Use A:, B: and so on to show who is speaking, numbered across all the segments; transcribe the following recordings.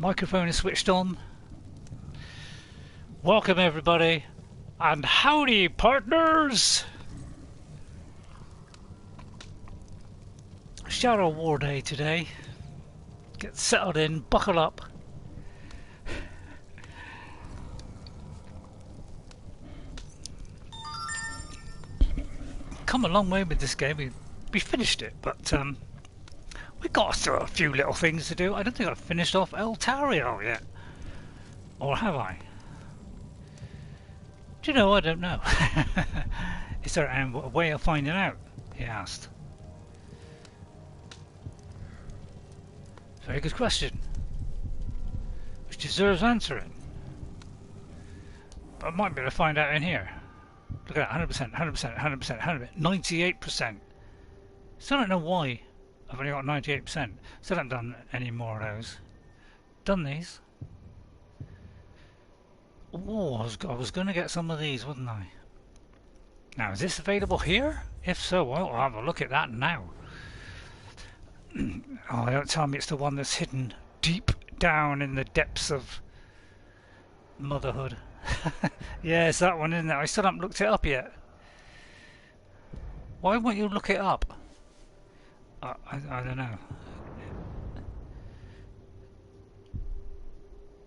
A: Microphone is switched on. Welcome everybody, and howdy partners! Shadow War Day today. Get settled in, buckle up. Come a long way with this game. We finished it, but we got still a few little things to do. I don't think I've finished off El Tario yet. Or have I? Do you know? I don't know. Is there a way of finding out? He asked. Very good question. Which deserves answering. But I might be able to find out in here. Look at that, 100%, 100%, 100%, 100%, 98%. Still don't know why I've only got 98%. Still haven't done any more of those. Done these. Oh, I was going to get some of these, wasn't I? Now, is this available here? If so, I'll have a look at that now. Oh, don't tell me it's the one that's hidden deep down in the depths of motherhood. Yeah, it's that one, isn't it? I still haven't looked it up yet. Why won't you look it up? I don't know.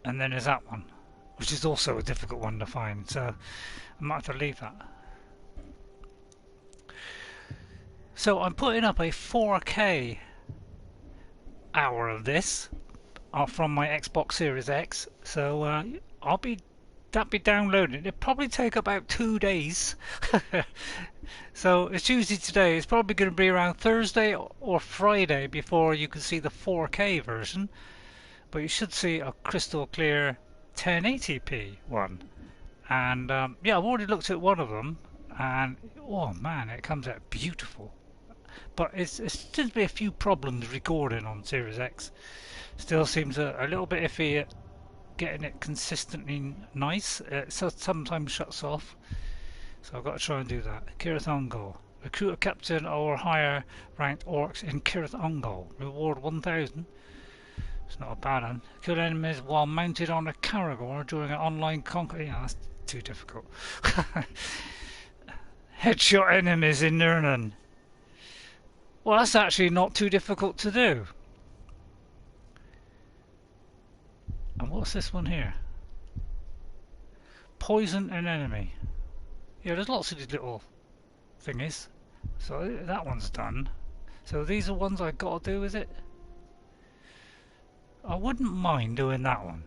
A: And then there's that one, which is also a difficult one to find, so I might have to leave that. So I'm putting up a 4K hour of this from my Xbox Series X, so that'll be downloaded. It'll probably take about 2 days. So it's Tuesday today. It's probably going to be around Thursday or Friday before you can see the 4K version, but you should see a crystal clear 1080p one. And yeah, I've already looked at one of them, and oh man, it comes out beautiful. But it seems to be a few problems recording on Series X. Still seems a little bit iffy at getting it consistently nice. So sometimes shuts off. So I've got to try and do that. Kirith Ungol. Recruit a captain or higher ranked orcs in Kirith Ungol. Reward 1000. It's not a bad one. Kill enemies while mounted on a Caragor during an online conquest. Yeah, that's too difficult. Headshot enemies in Nurnan. Well, that's actually not too difficult to do. And what's this one here? Poison an enemy. Yeah, there's lots of these little thingies. So that one's done. So these are ones I've got to do, is it? I wouldn't mind doing that one.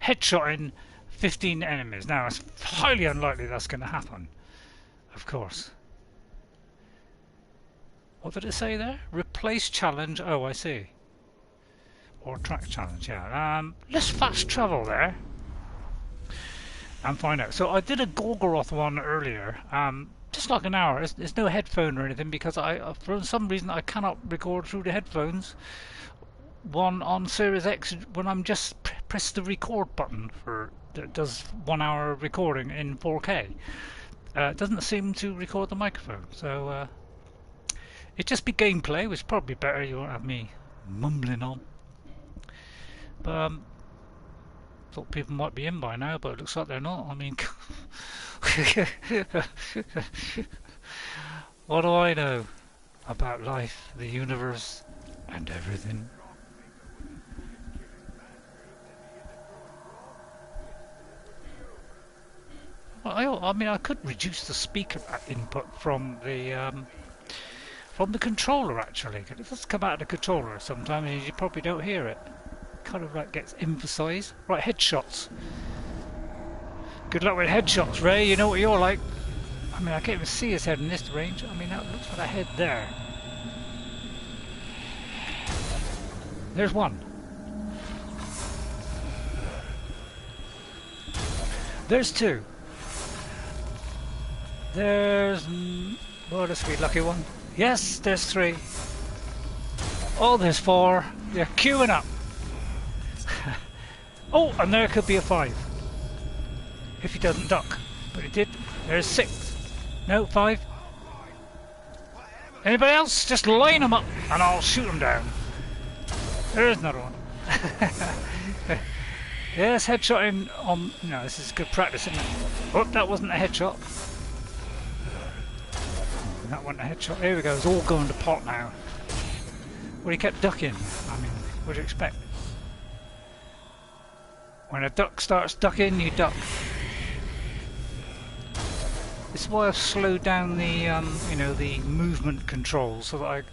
A: Headshotting 15 enemies. Now, it's highly unlikely that's going to happen. Of course. What did it say there? Replace challenge. Oh, I see. Or track challenge, yeah. Let's fast travel there and find out. So I did a Gorgoroth one earlier, just like an hour. There's no headphone or anything because for some reason I cannot record through the headphones. One on Series X when I'm just press the record button that does 1 hour recording in 4K. It doesn't seem to record the microphone, so it'd just be gameplay, which is probably better. You won't have me mumbling on. But thought people might be in by now, but it looks like they're not. I mean, what do I know about life, the universe, and everything? Well, I mean, I could reduce the speaker input from the controller actually. It does come out of the controller sometimes, and you probably don't hear it. Kind of like gets emphasised. Right, headshots. Good luck with headshots, Ray. You know what you're like. I mean, I can't even see his head in this range. I mean, that looks like a head there. There's one. There's two. There's... well, this will be a lucky one. Yes, there's three. Oh, there's four. They're queuing up. Oh, and there could be a 5 if he doesn't duck, but he did. There's 6. No, 5. Anybody else? Just line them up and I'll shoot them down. There's another one. Yes, headshotting on... No, this is good practice, isn't it? Oh, that wasn't a headshot. That wasn't a headshot. Here we go, it's all going to pot now. Well, he kept ducking. I mean, what do you expect? When a duck starts ducking, you duck. This is why I've slowed down the, you know, the movement controls so that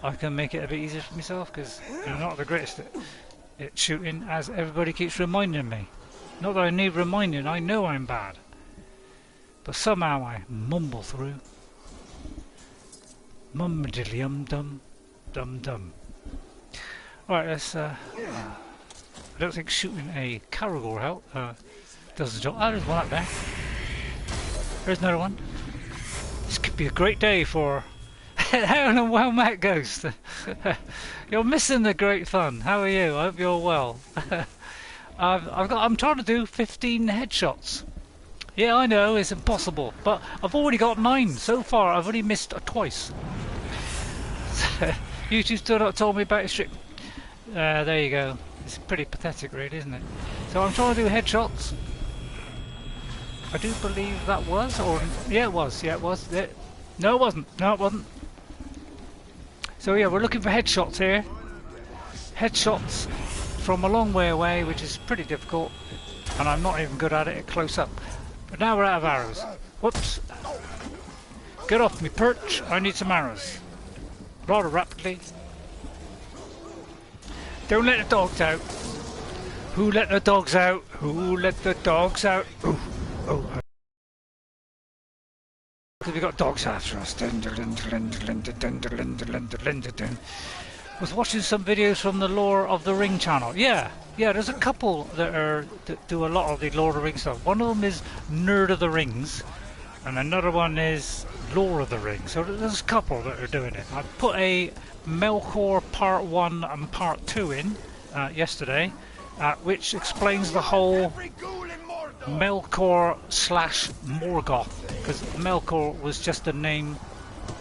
A: I can make it a bit easier for myself, because I'm not the greatest at shooting, as everybody keeps reminding me. Not that I need reminding, I know I'm bad. But somehow I mumble through. Mum-diddly-um-dum, dum-dum. Alright, let's, I don't think shooting a Caragor help does the job. Oh, there's one up there. There's another one. This could be a great day for... I don't know how Matt goes. You're missing the great fun. How are you? I hope you're well. I'm trying to do 15 headshots. Yeah, I know, it's impossible. But I've already got 9 so far. I've only missed twice. YouTube's still not told me about it strict. There you go. It's pretty pathetic, really, isn't it? So I'm trying to do headshots. I do believe that was, or yeah, it was. Yeah, it was. No, it wasn't. No, it wasn't. So yeah, we're looking for headshots here. Headshots from a long way away, which is pretty difficult, and I'm not even good at it close up. But now we're out of arrows. Whoops! Get off me perch. I need some arrows. Rather rapidly. Don't let the dogs out. Who let the dogs out? Who let the dogs out? Ooh. Oh, we got dogs after us. Was watching some videos from the Lore of the Ring channel. Yeah, there's a couple that do a lot of the Lord of the Rings stuff. One of them is Nerd of the Rings, and another one is Lore of the Rings. So there's a couple that are doing it. I put a Melkor Part 1 and Part 2 in yesterday, which explains the whole Melkor / Morgoth, because Melkor was just a name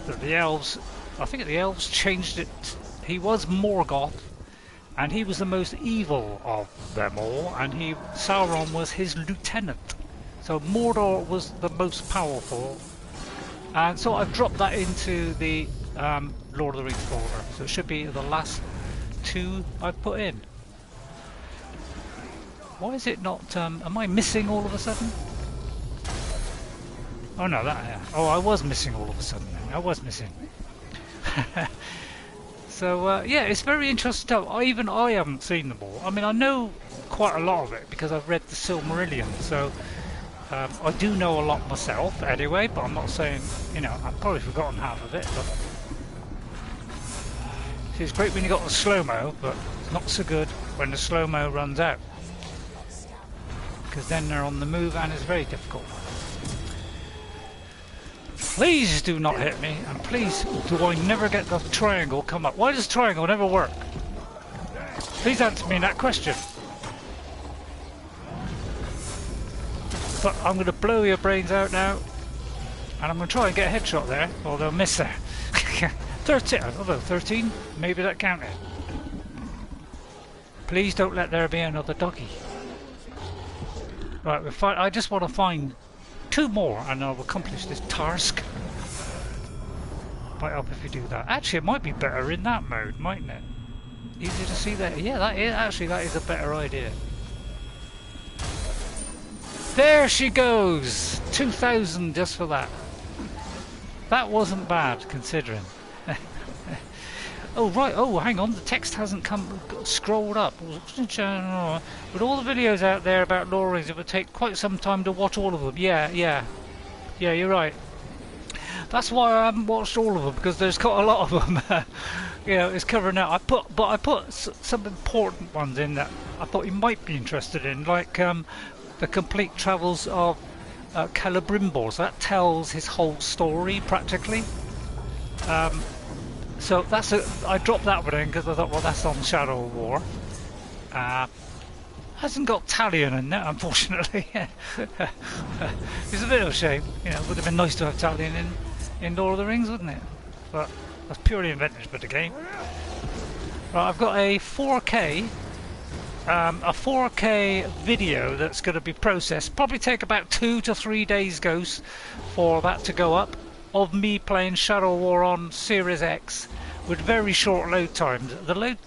A: that the elves, I think the elves changed it. He was Morgoth, and he was the most evil of them all, and Sauron was his lieutenant. So Mordor was the most powerful, and so I've dropped that into the Lord of the Rings folder. So it should be the last 2 I put in. Why is it not, am I missing all of a sudden? Oh no, oh, I was missing all of a sudden then. I was missing. So, yeah, it's very interesting stuff. Even I haven't seen them all. I mean, I know quite a lot of it because I've read the Silmarillion, so I do know a lot myself anyway, but I'm not saying, you know, I've probably forgotten half of it, but... See, it's great when you got the slow-mo, but not so good when the slow-mo runs out. Because then they're on the move and it's very difficult. Please do not hit me, and please do I never get the triangle come up. Why does triangle never work? Please answer me that question. But I'm going to blow your brains out now, and I'm going to try and get a headshot there, although miss there. 13, although 13, maybe that counted. Please don't let there be another doggy. Right, I just want to find 2 more and I'll accomplish this task. Might help if you do that. Actually, it might be better in that mode, mightn't it? Easy to see that. Yeah, that is a better idea. There she goes! 2,000 just for that. That wasn't bad, considering. Oh right, oh hang on, the text hasn't scrolled up. With all the videos out there about Lord of the Rings, it would take quite some time to watch all of them. Yeah, you're right. That's why I haven't watched all of them, because there's got a lot of them. You know, it's covering out. I put some important ones in that I thought you might be interested in, like the complete travels of Celebrimbor. So that tells his whole story practically. So I dropped that one in because I thought, well, that's on Shadow of War. Hasn't got Talion in it, unfortunately. It's a bit of a shame. You know, it would have been nice to have Talion in Lord of the Rings, wouldn't it? But that's purely invented for the game. Right, I've got a 4K a 4K video that's going to be processed. Probably take about 2 to 3 days, Ghost, for that to go up. Of me playing Shadow War on Series X with very short load times. The load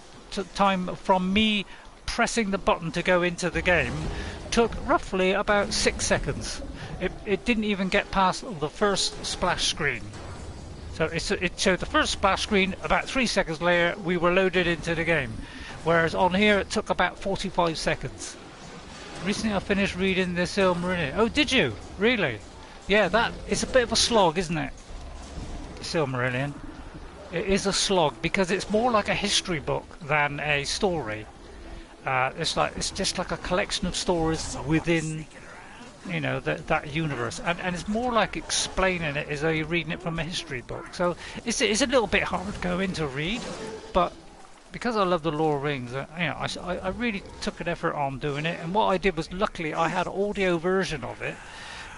A: time from me pressing the button to go into the game took roughly about 6 seconds. It didn't even get past the first splash screen. So it showed the first splash screen, about 3 seconds later we were loaded into the game. Whereas on here it took about 45 seconds. Recently I finished reading the Silmarillion. Oh, did you? Really? Yeah, that it's a bit of a slog, isn't it? Silmarillion. It is a slog because it's more like a history book than a story. It's just like a collection of stories within, you know, that universe, and it's more like explaining it as though you're reading it from a history book. So it's a little bit hard going to read, but because I love the Lord of the Rings, you know, I really took an effort on doing it. And what I did was, luckily, I had an audio version of it,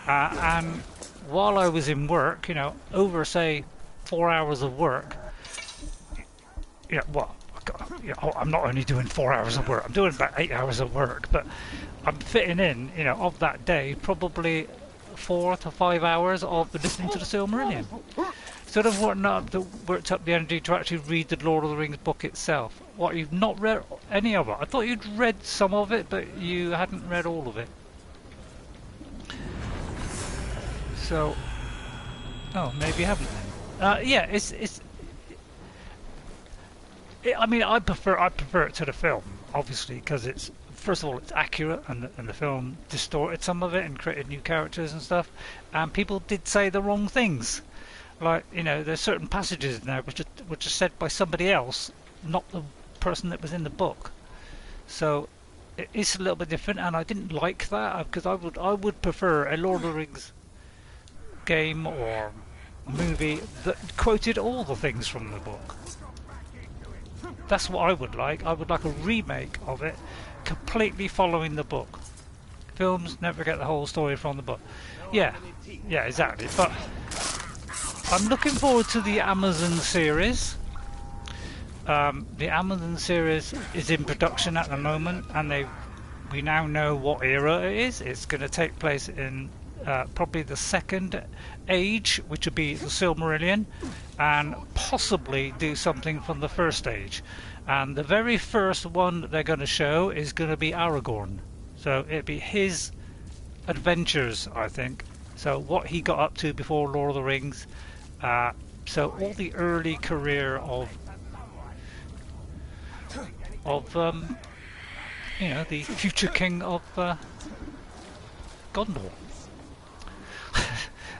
A: and while I was in work, you know, over say 4 hours of work, you know, well, you know, I'm not only doing 4 hours of work, I'm doing about 8 hours of work, but I'm fitting in, you know, of that day, probably 4 to 5 hours of listening to the Silmarillion. Sort of worked up the energy to actually read the Lord of the Rings book itself. What, you've not read any of it? I thought you'd read some of it, but you hadn't read all of it. So, oh, maybe you haven't then. Yeah, I mean, I prefer it to the film, obviously, because it's, first of all, it's accurate, and the film distorted some of it and created new characters and stuff. And people did say the wrong things, like, you know, there's certain passages now which are said by somebody else, not the person that was in the book. So it is a little bit different, and I didn't like that, because I would prefer a Lord of the Rings game or movie that quoted all the things from the book. That's what I would like. I would like a remake of it completely following the book. Films never get the whole story from the book. Yeah, exactly. But I'm looking forward to the Amazon series. The Amazon series is in production at the moment, and we now know what era it is. It's going to take place in probably the second age, which would be the Silmarillion, and possibly do something from the first age. And the very first one that they're going to show is going to be Aragorn. So it'd be his adventures, I think. So what he got up to before Lord of the Rings. So all the early career of you know, the future king of Gondor.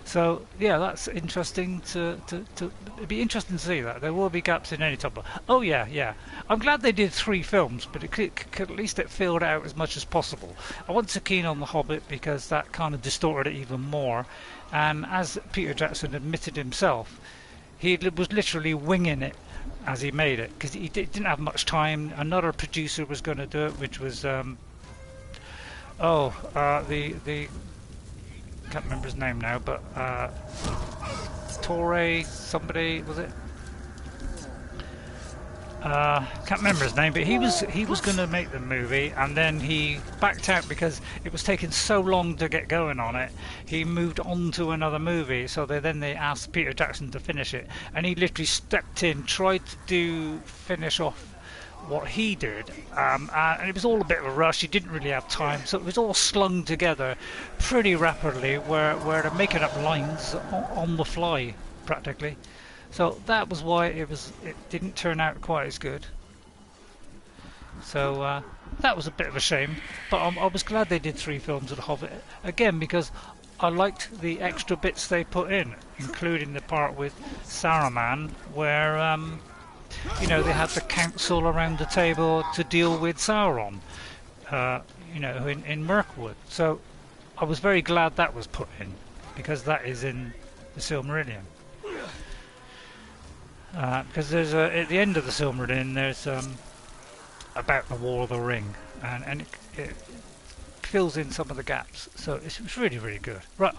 A: So yeah, that's interesting it'd be interesting to see that. There will be gaps in any top. Oh yeah. I'm glad they did 3 films, but at least it filled out as much as possible. I wasn't so keen on The Hobbit because that kind of distorted it even more. And as Peter Jackson admitted himself, he was literally winging it as he made it, because he didn't have much time. Another producer was going to do it, which was the can't remember his name now, but Torre somebody, was it? Can't remember his name, but he was going to make the movie, and then he backed out because it was taking so long to get going on it. He moved on to another movie, so they asked Peter Jackson to finish it, and he literally stepped in, tried to finish off what he did, and it was all a bit of a rush. He didn't really have time, so it was all slung together pretty rapidly, where they're making up lines on the fly practically. So that was why it didn't turn out quite as good. So that was a bit of a shame, but I was glad they did 3 films of The Hobbit again, because I liked the extra bits they put in, including the part with Saruman, where you know, they had the council around the table to deal with Sauron, you know, in Mirkwood. So I was very glad that was put in, because that is in the Silmarillion. Because there's at the end of the Silmarillion, there's about the War of the Ring, and it fills in some of the gaps. So it's really, really good. Right,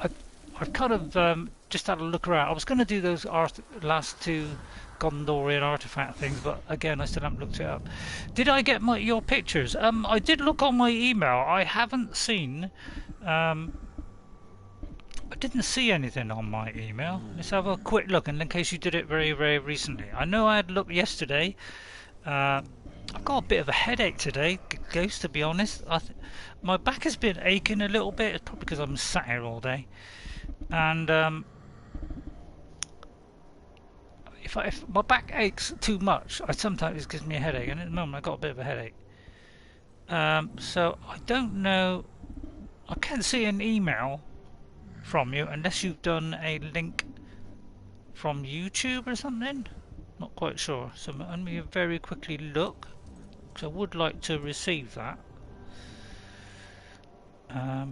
A: I've kind of just had a look around. I was going to do those last 2 Gondorian artifact things, but again, I still haven't looked it up. Did I get your pictures? I did look on my email. I haven't seen. I didn't see anything on my email. Let's have a quick look, and in case you did it very, very recently. I know I had looked yesterday. I've got a bit of a headache today, Ghost, to be honest. My back has been aching a little bit. It's probably because I'm sat here all day. And if my back aches too much, sometimes it gives me a headache. And at the moment I've got a bit of a headache. So I don't know. I can't see an email from you unless you've done a link from YouTube or something. Not quite sure. So let me very quickly look, because I would like to receive that. Let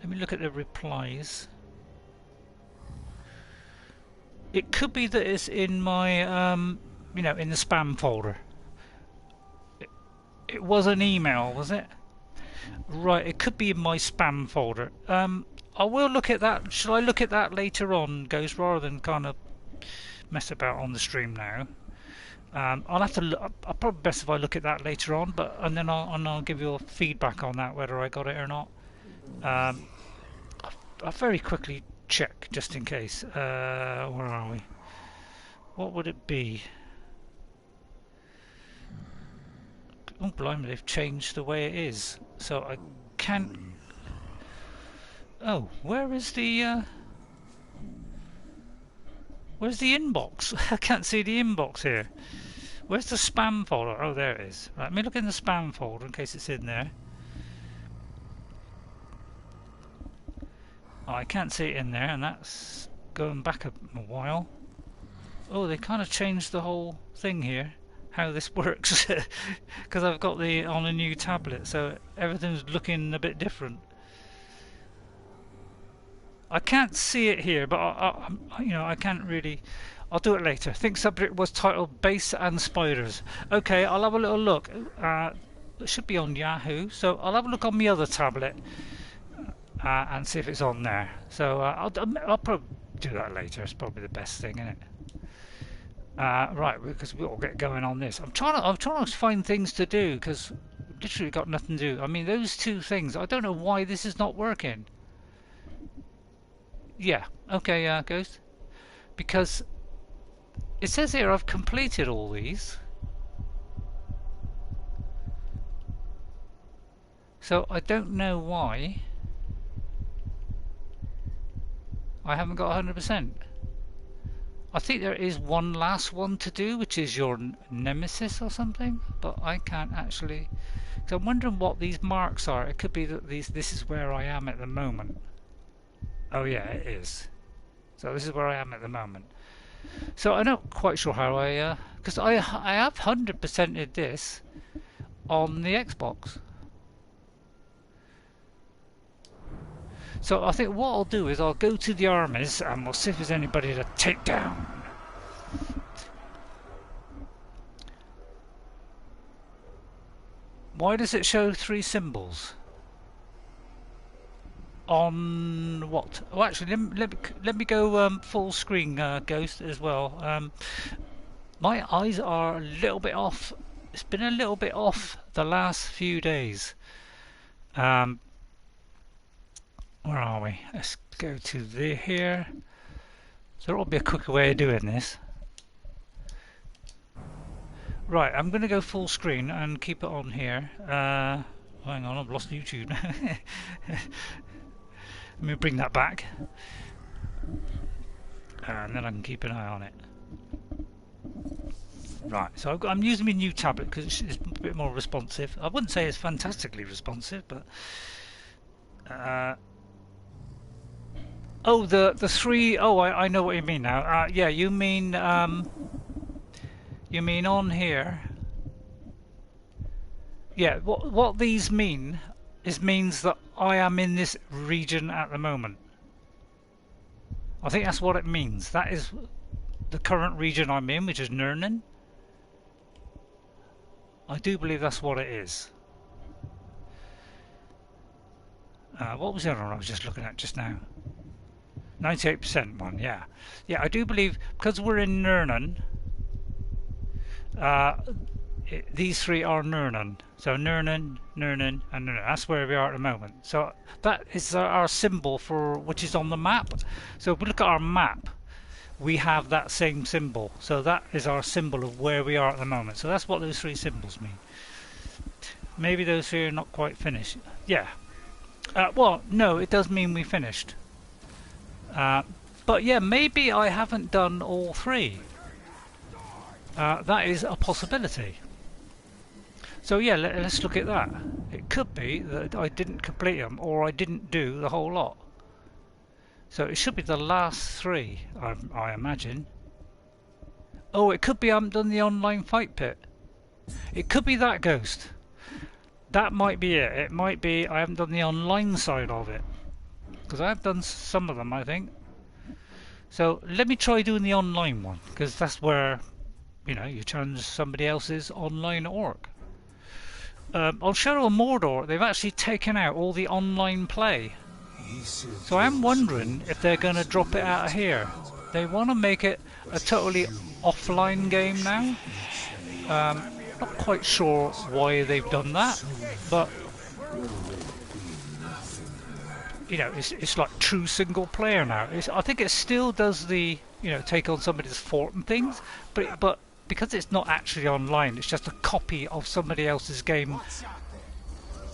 A: me look at the replies. It could be that it's in my, you know, in the spam folder. It was an email, was it? Right, it could be in my spam folder. I will look at that. Shall I look at that later on, Ghost, rather than kind of mess about on the stream now? I'll have to look. I'll probably best if I look at that later on, and then I'll give you a feedback on that, whether I got it or not. I'll very quickly check just in case. Where are we? What would it be? Oh, blimey, they've changed the way it is. So I can't... Oh, where is the... Where's the inbox? I can't see the inbox here. Where's the spam folder? Oh, there it is. Right, let me look in the spam folder in case it's in there. Oh, I can't see it in there, and that's going back a while. Oh, they kind of changed the whole thing here. How this works, because I've got on a new tablet, so everything's looking a bit different. I can't see it here, but you know, I can't really. I'll do it later. I think subject was titled "Base and Spiders." Okay, I'll have a little look. It should be on Yahoo, so I'll have a look on my other tablet and see if it's on there. So I'll probably do that later. It's probably the best thing, isn't it? Right, because we'll get going on this. I'm trying to find things to do because literally got nothing to do. I mean, those two things. I don't know why this is not working. Yeah. Okay. Ghost. Because it says here I've completed all these. So I don't know why I haven't got 100%. I think there is one last one to do, which is your nemesis or something, but I can't actually. Because I'm wondering what these marks are. It could be that this is where I am at the moment. Oh yeah, it is. So this is where I am at the moment. So I'm not quite sure how because I have 100%ed this on the Xbox. So I think what I'll do is I'll go to the armies and we'll see if there's anybody to take down. Why does it show 3 symbols? On what? Oh, actually, let me go full screen, Ghost, as well. My eyes are a little bit off. It's been a little bit off the last few days. Where are we? Let's go to here. There ought to be a quicker way of doing this. Right, I'm going to go full screen and keep it on here. Hang on, I've lost YouTube. Let me bring that back. And then I can keep an eye on it. Right, so I'm using my new tablet because it's a bit more responsive. I wouldn't say it's fantastically responsive, but... oh, the 3... Oh, I know what you mean now. Yeah, you mean on here. Yeah, what these mean means that I am in this region at the moment. I think that's what it means. That is the current region I'm in, which is Nurnen. I do believe that's what it is. What was the other one I was just looking at just now? 98% one, yeah. Yeah, I do believe, because we're in Nurnen, these three are Nurnen. So Nurnen, Nurnen, and Nurnen. That's where we are at the moment. So that is our symbol for which is on the map. So if we look at our map, we have that same symbol. So that is our symbol of where we are at the moment. So that's what those three symbols mean. Maybe those three are not quite finished. Yeah. Well, no, it does mean we finished. But yeah, maybe I haven't done all three. That is a possibility. So yeah, let's look at that. It could be that I didn't complete them, or I didn't do the whole lot. So it should be the last three, I imagine. Oh, it could be I haven't done the online fight pit. It could be that ghost. That might be it. It might be I haven't done the online side of it. Because I have done some of them, I think. So let me try doing the online one, because that's where, you know, you challenge somebody else's online orc. On Shadow of Mordor, they've actually taken out all the online play. So I'm wondering if they're going to drop it out of here. They want to make it a totally offline game now. Not quite sure why they've done that, but you know, it's like true single player now. I think it still does the, you know, take on somebody's fort and things, but because it's not actually online, it's just a copy of somebody else's game.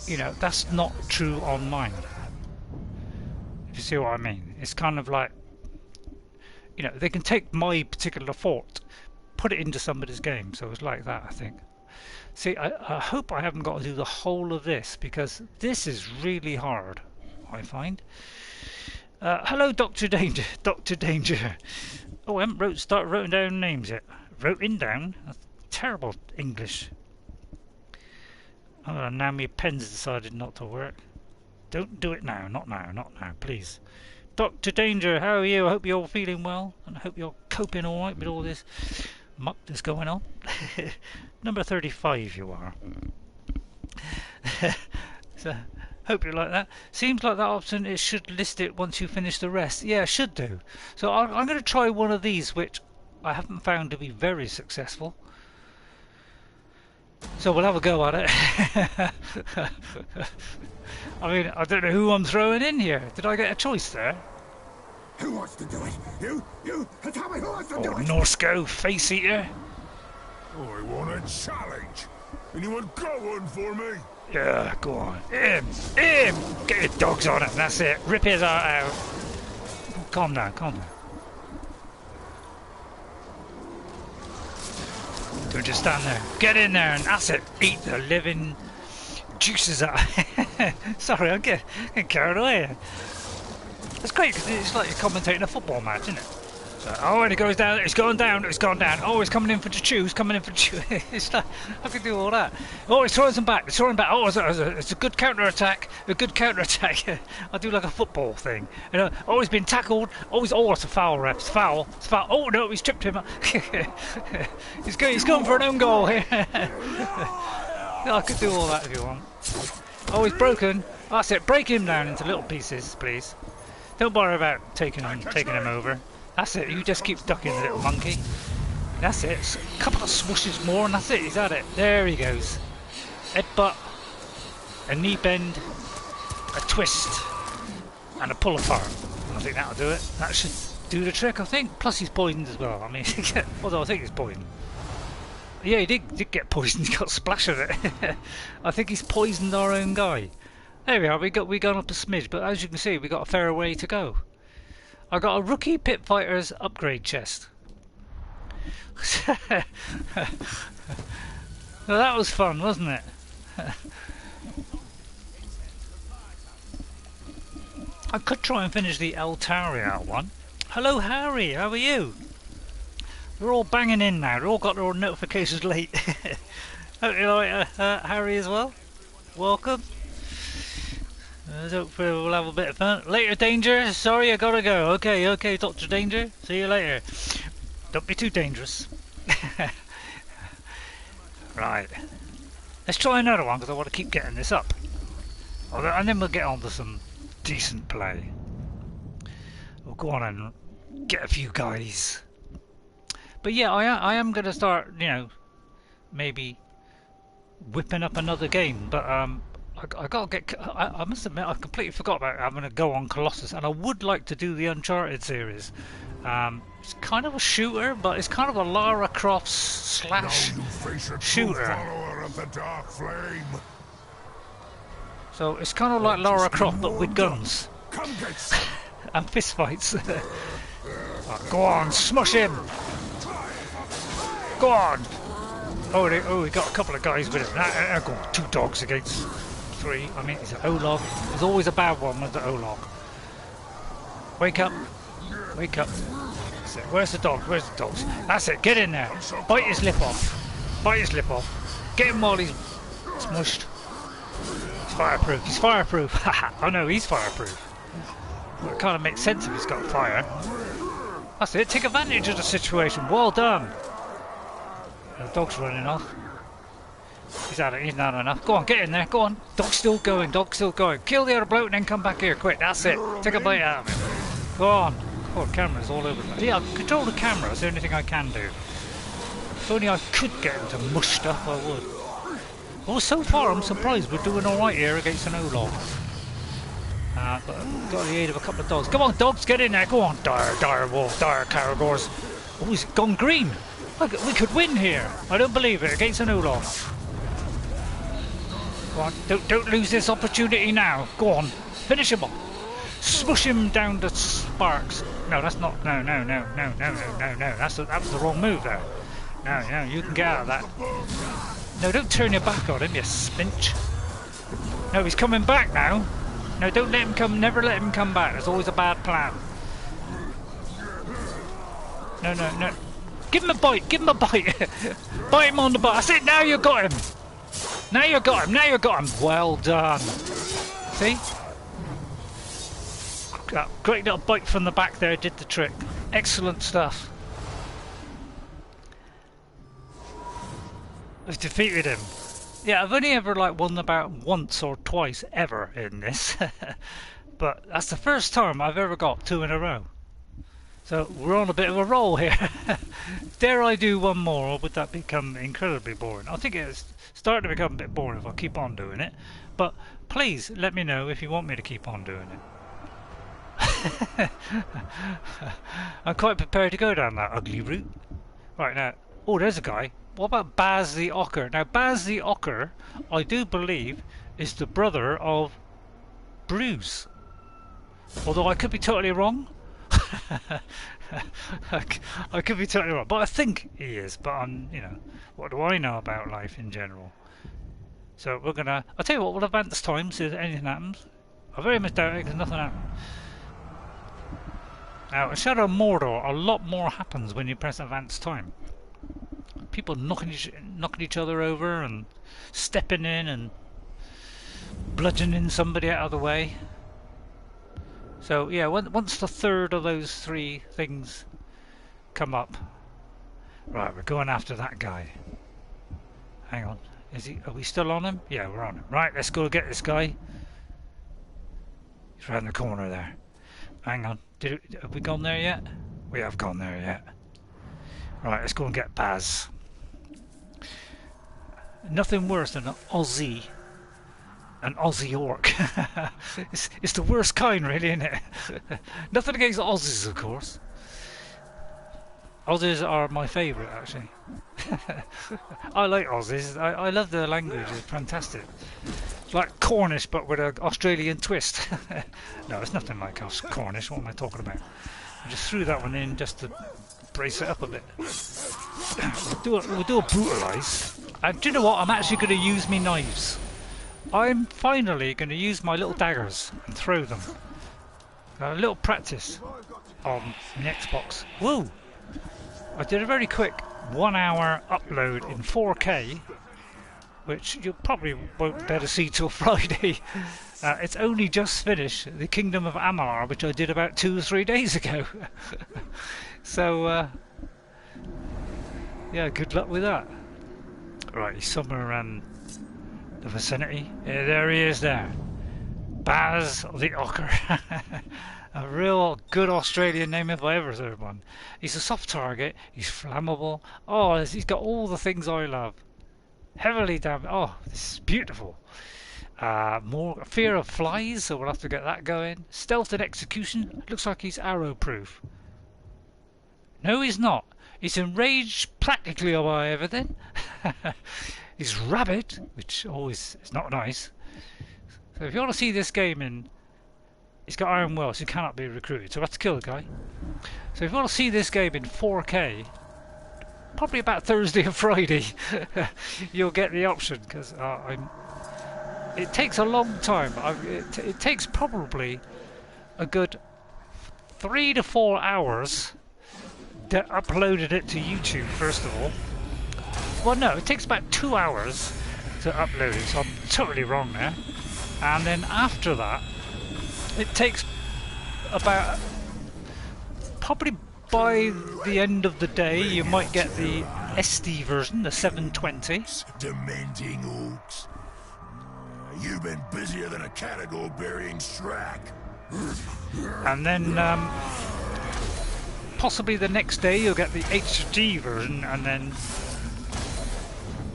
A: You know, that's not true online. If you see what I mean, it's kind of like, you know, they can take my particular fort, put it into somebody's game. So it's like that, I think. See, I hope I haven't got to do the whole of this, because this is really hard, I find. Hello, Dr. Danger. Dr. Danger. Oh, I haven't written down names yet. Written down? That's terrible English. Oh, now my pen's decided not to work. Don't do it now. Not now. Not now, please. Dr. Danger, how are you? I hope you're all feeling well, and I hope you're coping all right with all this muck that's going on. Number 35 you are. So hope you like that. Seems like that option, it should list it once you finish the rest. Yeah, it should do. So I'm going to try one of these, which I haven't found to be very successful. So we'll have a go at it. I mean, I don't know who I'm throwing in here. Did I get a choice there?
B: Who wants to do it? You! Tell me who wants to do it!
A: Norsco, face eater.
C: I want a challenge. Anyone got one for me?
A: Yeah, go on. Him! Get your dogs on it, that's it. Rip his heart out. Calm down, calm down. Don't just stand there. Get in there and that's it. Eat the living juices out. Sorry, I'm getting carried away. It's great because it's like you're commentating a football match, isn't it? So, oh, and it goes down, it's gone down, it's gone down. Oh, it's coming in for the Tues, coming in for the Tues. It's like, I could do all that. Oh, it's throwing them back, it's throwing back. Oh, it's a good counter-attack, a good counter-attack. I do like a football thing. You know, oh, he's been tackled. Oh, it's a foul, ref. It's foul. It's foul. Oh, no, he's tripped him up. He's going for an own goal here. I could do all that if you want. Oh, he's broken. That's it. Break him down into little pieces, please. Don't worry about taking him over. That's it. You just keep ducking the little monkey. That's it. A couple of swooshes more, and that's it. He's at it. There he goes. Headbutt, a knee bend, a twist, and a pull apart. I think that'll do it. That should do the trick, I think. Plus, he's poisoned as well. I mean, although I think he's poisoned. Yeah, he did get poisoned. He got splashed with it. I think he's poisoned our own guy. There we are. We gone up a smidge, but as you can see, we got a fair way to go. I got a rookie pit fighters upgrade chest. Well, that was fun, wasn't it? I could try and finish the Eltaria one. Hello, Harry. How are you? They're all banging in now. They've all got their notifications late. Hope you like Harry as well. Welcome. Hopefully we'll have a bit of fun. Later, Danger. Sorry, I gotta go. Okay, Dr. Danger. See you later. Don't be too dangerous. Right. Let's try another one because I want to keep getting this up. And then we'll get on to some decent play. We'll go on and get a few guys. But yeah, I am going to start, you know, maybe whipping up another game. But I gotta get. I must admit, I completely forgot about having a go on Colossus, and I would like to do the Uncharted series. It's kind of a shooter, but it's kind of a Lara Croft slash shooter.
C: Follower of the Dark Flame.
A: So it's kind of like Lara Croft, but with guns
C: Come get some.
A: and fist fights. Go on, smush him! Go on! Oh, we got a couple of guys with him. Go on, 2 dogs against 3. I mean, it's an Olog. There's always a bad one with the Olog. Wake up! Wake up! That's it. Where's the dog? Where's the dogs? That's it. Get in there. Bite his lip off. Bite his lip off. Get him while he's smushed. He's fireproof. He's fireproof. Haha. Oh no, he's fireproof. Well, it kind of makes sense if he's got fire. That's it. Take advantage of the situation. Well done. The dog's running off. He's had it. He's not enough. Go on, get in there. Go on. Dog's still going. Dog's still going. Kill the other bloke and then come back here. Quick. That's it. Take a bite out of him. Go on. Oh, the camera's all over the place. Yeah, I can control the camera. That's the only thing I can do. If only I could get him to mush stuff, I would. Well, so far I'm surprised we're doing alright here against an Olog. But we've got the aid of a couple of dogs. Come on, dogs, get in there. Go on. Dire wolf, dire caragors. Oh, he's gone green. Look, we could win here. I don't believe it. Against an Olog. Go on. Don't lose this opportunity now. Go on. Finish him off. Smush him down to sparks. No, that's not. No. That was the wrong move there. No, you can get out of that. No, don't turn your back on him, you spinch. No, he's coming back now. No, don't let him come. Never let him come back. There's always a bad plan. No. Give him a bite. Give him a bite. Bite him on the butt. That's it. Now you got him. Now you got him. Well done. See? That great little bite from the back there did the trick. Excellent stuff. We've defeated him. Yeah, I've only ever like won about once or twice ever in this. But that's the first time I've ever got 2 in a row. So we're on a bit of a roll here. Dare I do one more, or would that become incredibly boring? I think it's starting to become a bit boring if I keep on doing it. But please let me know if you want me to keep on doing it. I'm quite prepared to go down that ugly route. Right now, oh, there's a guy. What about Baz the Ocker? Now, Baz the Ocker, I do believe, is the brother of Bruce. Although I could be totally wrong. I could be totally wrong, but I think he is. But I'm, you know, what do I know about life in general? So we're gonna. I'll tell you what. We'll advance time see if anything happens. I very much doubt it because nothing happens. Now, in Shadow of Mordor, a lot more happens when you press advance time. People knocking each other over and stepping in and bludgeoning somebody out of the way. So yeah, once the third of those 3 things come up, right, we're going after that guy. Hang on, are we still on him? Yeah, we're on him. Right, let's go get this guy. He's round the corner there. Hang on, have we gone there yet? We have gone there yet. Right, let's go and get Baz. Nothing worse than an Aussie orc. It's the worst kind, really, isn't it? Nothing against Aussies, of course. Aussies are my favourite, actually. I like Aussies. I love their language. It's fantastic. It's like Cornish, but with an Australian twist. No, it's nothing like Cornish. What am I talking about? I just threw that one in just to brace it up a bit. We'll do a brutalise. And do you know what? I'm actually going to use me knives. I'm finally going to use my little daggers and throw them. A little practice on the Xbox. Woo! I did a very quick 1 hour upload in 4K, which you probably won't be able to see till Friday. It's only just finished the Kingdom of Amalur, which I did about 2 or 3 days ago. So, yeah, good luck with that. Right, he's somewhere around the vicinity. Yeah, there he is there. Baz the Ocker. A real good Australian name if I ever heard one. He's a soft target. He's flammable. Oh, he's got all the things I love. Heavily damaged. Oh, this is beautiful. More fear of flies, so we'll have to get that going. Stealth and execution. Looks like he's arrow proof. No, he's not. He's enraged practically by everything. He's rabid, which always is not nice. So if you want to see this game in, it's got iron will, so you cannot be recruited. So I have to kill the guy. So if you want to see this game in 4K, probably about Thursday or Friday, you'll get the option because it takes a long time. It takes probably a good 3 to 4 hours to upload it to YouTube first of all. Well, no, it takes about 2 hours to upload it, so I'm totally wrong there. And then after that, it takes about, probably by the end of the day, you might get the SD version, the 720.
C: Dementing orcs. You've been busier than a category burying Strack.
A: And then possibly the next day you'll get the HD version, and then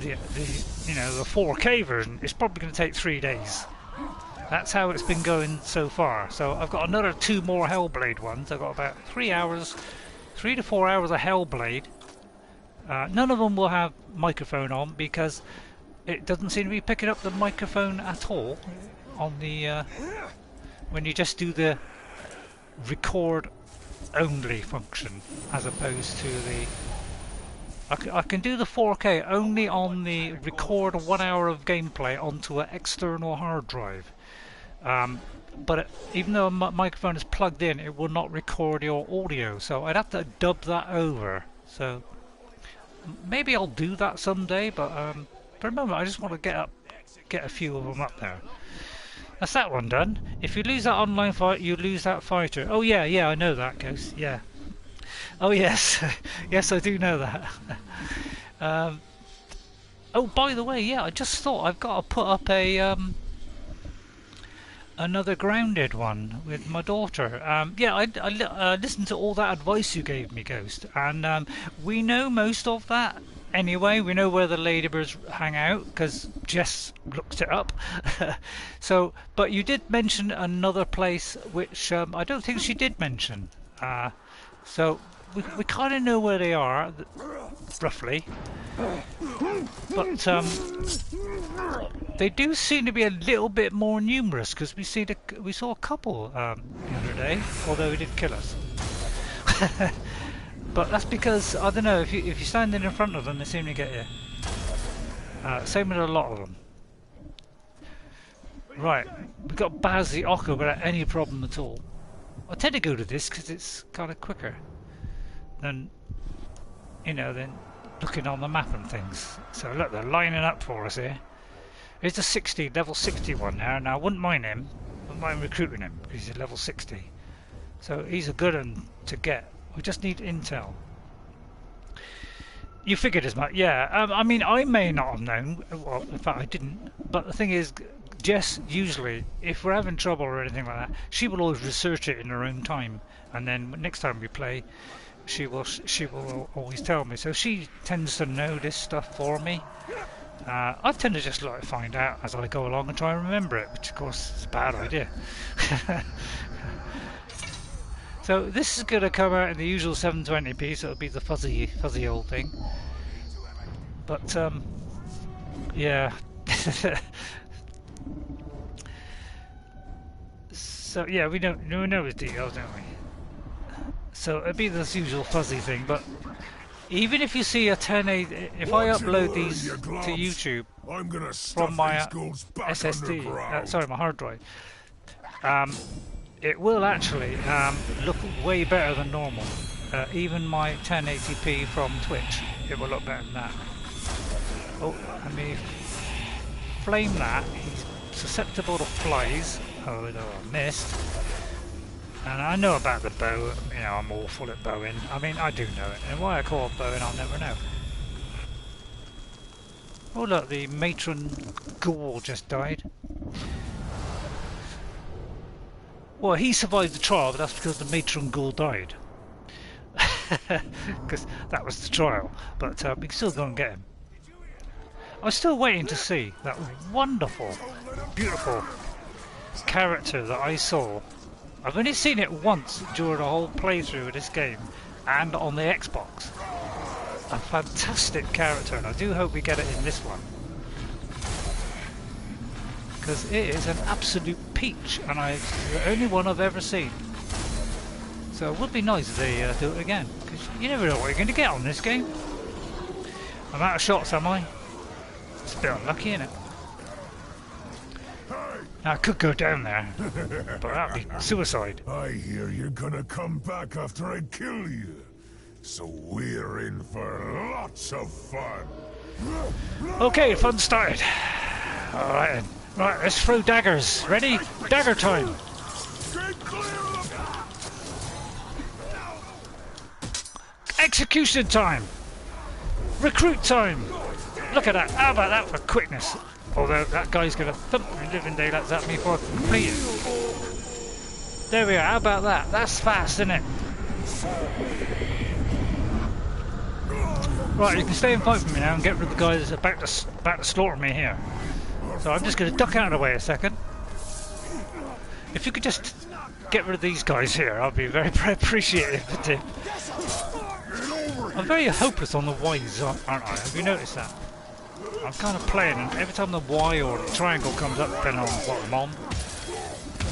A: the 4K version. It's probably going to take 3 days. That's how it's been going so far. So I've got another 2 more Hellblade ones. I've got about 3 to 4 hours of Hellblade. None of them will have microphone on because it doesn't seem to be picking up the microphone at all on the when you just do the record only function, as opposed to the I can do the 4K only on the record 1 hour of gameplay onto an external hard drive. But even though a microphone is plugged in, it will not record your audio, so I'd have to dub that over. So maybe I'll do that someday, but for the moment I just want to get a few of them up there. That's that one done. If you lose that online fight, you lose that fighter. Oh yeah, I know that, Ghost. Yeah. Oh yes, yes I do know that. Oh, by the way, yeah, I just thought I've got to put up a another grounded one with my daughter. Yeah, I listened to all that advice you gave me, Ghost, and we know most of that anyway. We know where the ladybirds hang out because Jess looked it up. So, but you did mention another place which I don't think she did mention. So we kind of know where they are, roughly. But they do seem to be a little bit more numerous because we saw a couple the other day, although he didn't kill us. But that's because, I don't know, if you're standing in front of them, they seem to get you. Same with a lot of them. Right, we've got Baz the Ocker without any problem at all. I tend to go to this because it's kind of quicker than, than looking on the map and things. So look, they're lining up for us here. Here's the level 61 now. Now I wouldn't mind him. I wouldn't mind recruiting him because he's level 60. So he's a good one to get. We just need intel. You figured as much, yeah. I mean, I may not have known. Well, in fact, I didn't. But the thing is, Jess usually, if we're having trouble or anything like that, she will always research it in her own time, and then next time we play, she will always tell me. So she tends to know this stuff for me. I tend to just like find out as I go along and try and remember it, which of course is a bad idea. So this is going to come out in the usual 720p, so it'll be the fuzzy old thing. But yeah. So yeah, we know his details, don't we? So it'll be this usual fuzzy thing. But even if you see a 1080, if I upload these to YouTube from my SSD, sorry, my hard drive. It will actually look way better than normal. Even my 1080p from Twitch, it will look better than that. Oh, let me flame that. He's susceptible to flies. Oh no, I missed. And I know about the bow. I'm awful at bowing. I mean, I do know it. And why I call it bowing, I'll never know. Oh look, the matron ghoul just died. Well, he survived the trial, but that's because the matron ghoul died. Because that was the trial. But we can still go and get him. I'm still waiting to see that wonderful, beautiful character that I saw. I've only seen it once during the whole playthrough of this game and on the Xbox. A fantastic character, and I do hope we get it in this one. Because it is an absolute peach, and it's the only one I've ever seen. So it would be nice if they do it again, because you never know what you're going to get on this game. I'm out of shots, am I? It's a bit unlucky, isn't it? Now, I could go down there, but that'd be suicide.
C: I hear you're gonna come back after I kill you. So we're in for lots of fun.
A: Okay, fun started. Alright then. Right, let's throw daggers. Ready? Dagger time. Execution time. Recruit time. Look at that. How about that for quickness? Although that guy's going to thump the living daylights at me for completing. There we are. How about that? That's fast, isn't it? Right, you can stay and fight for me now and get rid of the guy that's about to slaughter me here. So I'm just going to duck out of the way a second. If you could just get rid of these guys here, I'd be very appreciative. I'm very hopeless on the Ys, aren't I? Have you noticed that? I'm kind of playing, and every time the Y or the triangle comes up, depending on what I'm on,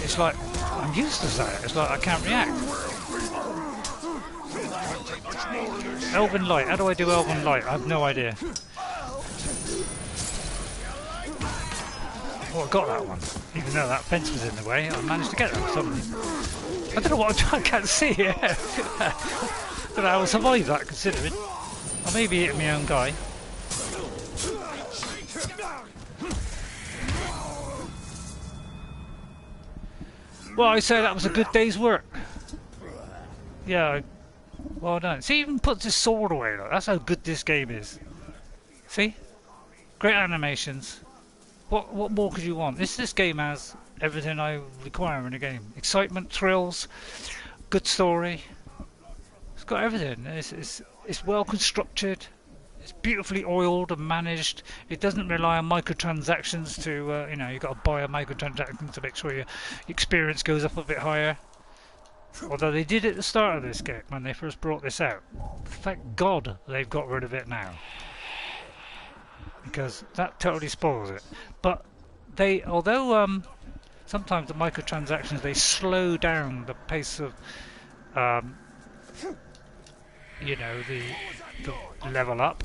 A: it's like I'm useless at it. It's like I can't react. Elven Light. How do I do Elven Light? I have no idea. Oh, I got that one. Even though that fence was in the way, I managed to get that for some reason. I don't know what I'm trying. I can't see it. I don't know how I survived that, considering. I may be hitting my own guy. Well, I say that was a good day's work. Yeah, well done. See, he even puts his sword away. Look. That's how good this game is. See? Great animations. What more could you want? This game has everything I require in a game. Excitement, thrills, good story. It's got everything. It's well constructed. It's beautifully oiled and managed. It doesn't rely on microtransactions to, you know, you've got to buy a microtransaction to make sure your experience goes up a bit higher. Although they did at the start of this game when they first brought this out. Thank God they've got rid of it now. Because that totally spoils it. But they, although sometimes the microtransactions, they slow down the pace of, you know, the level up.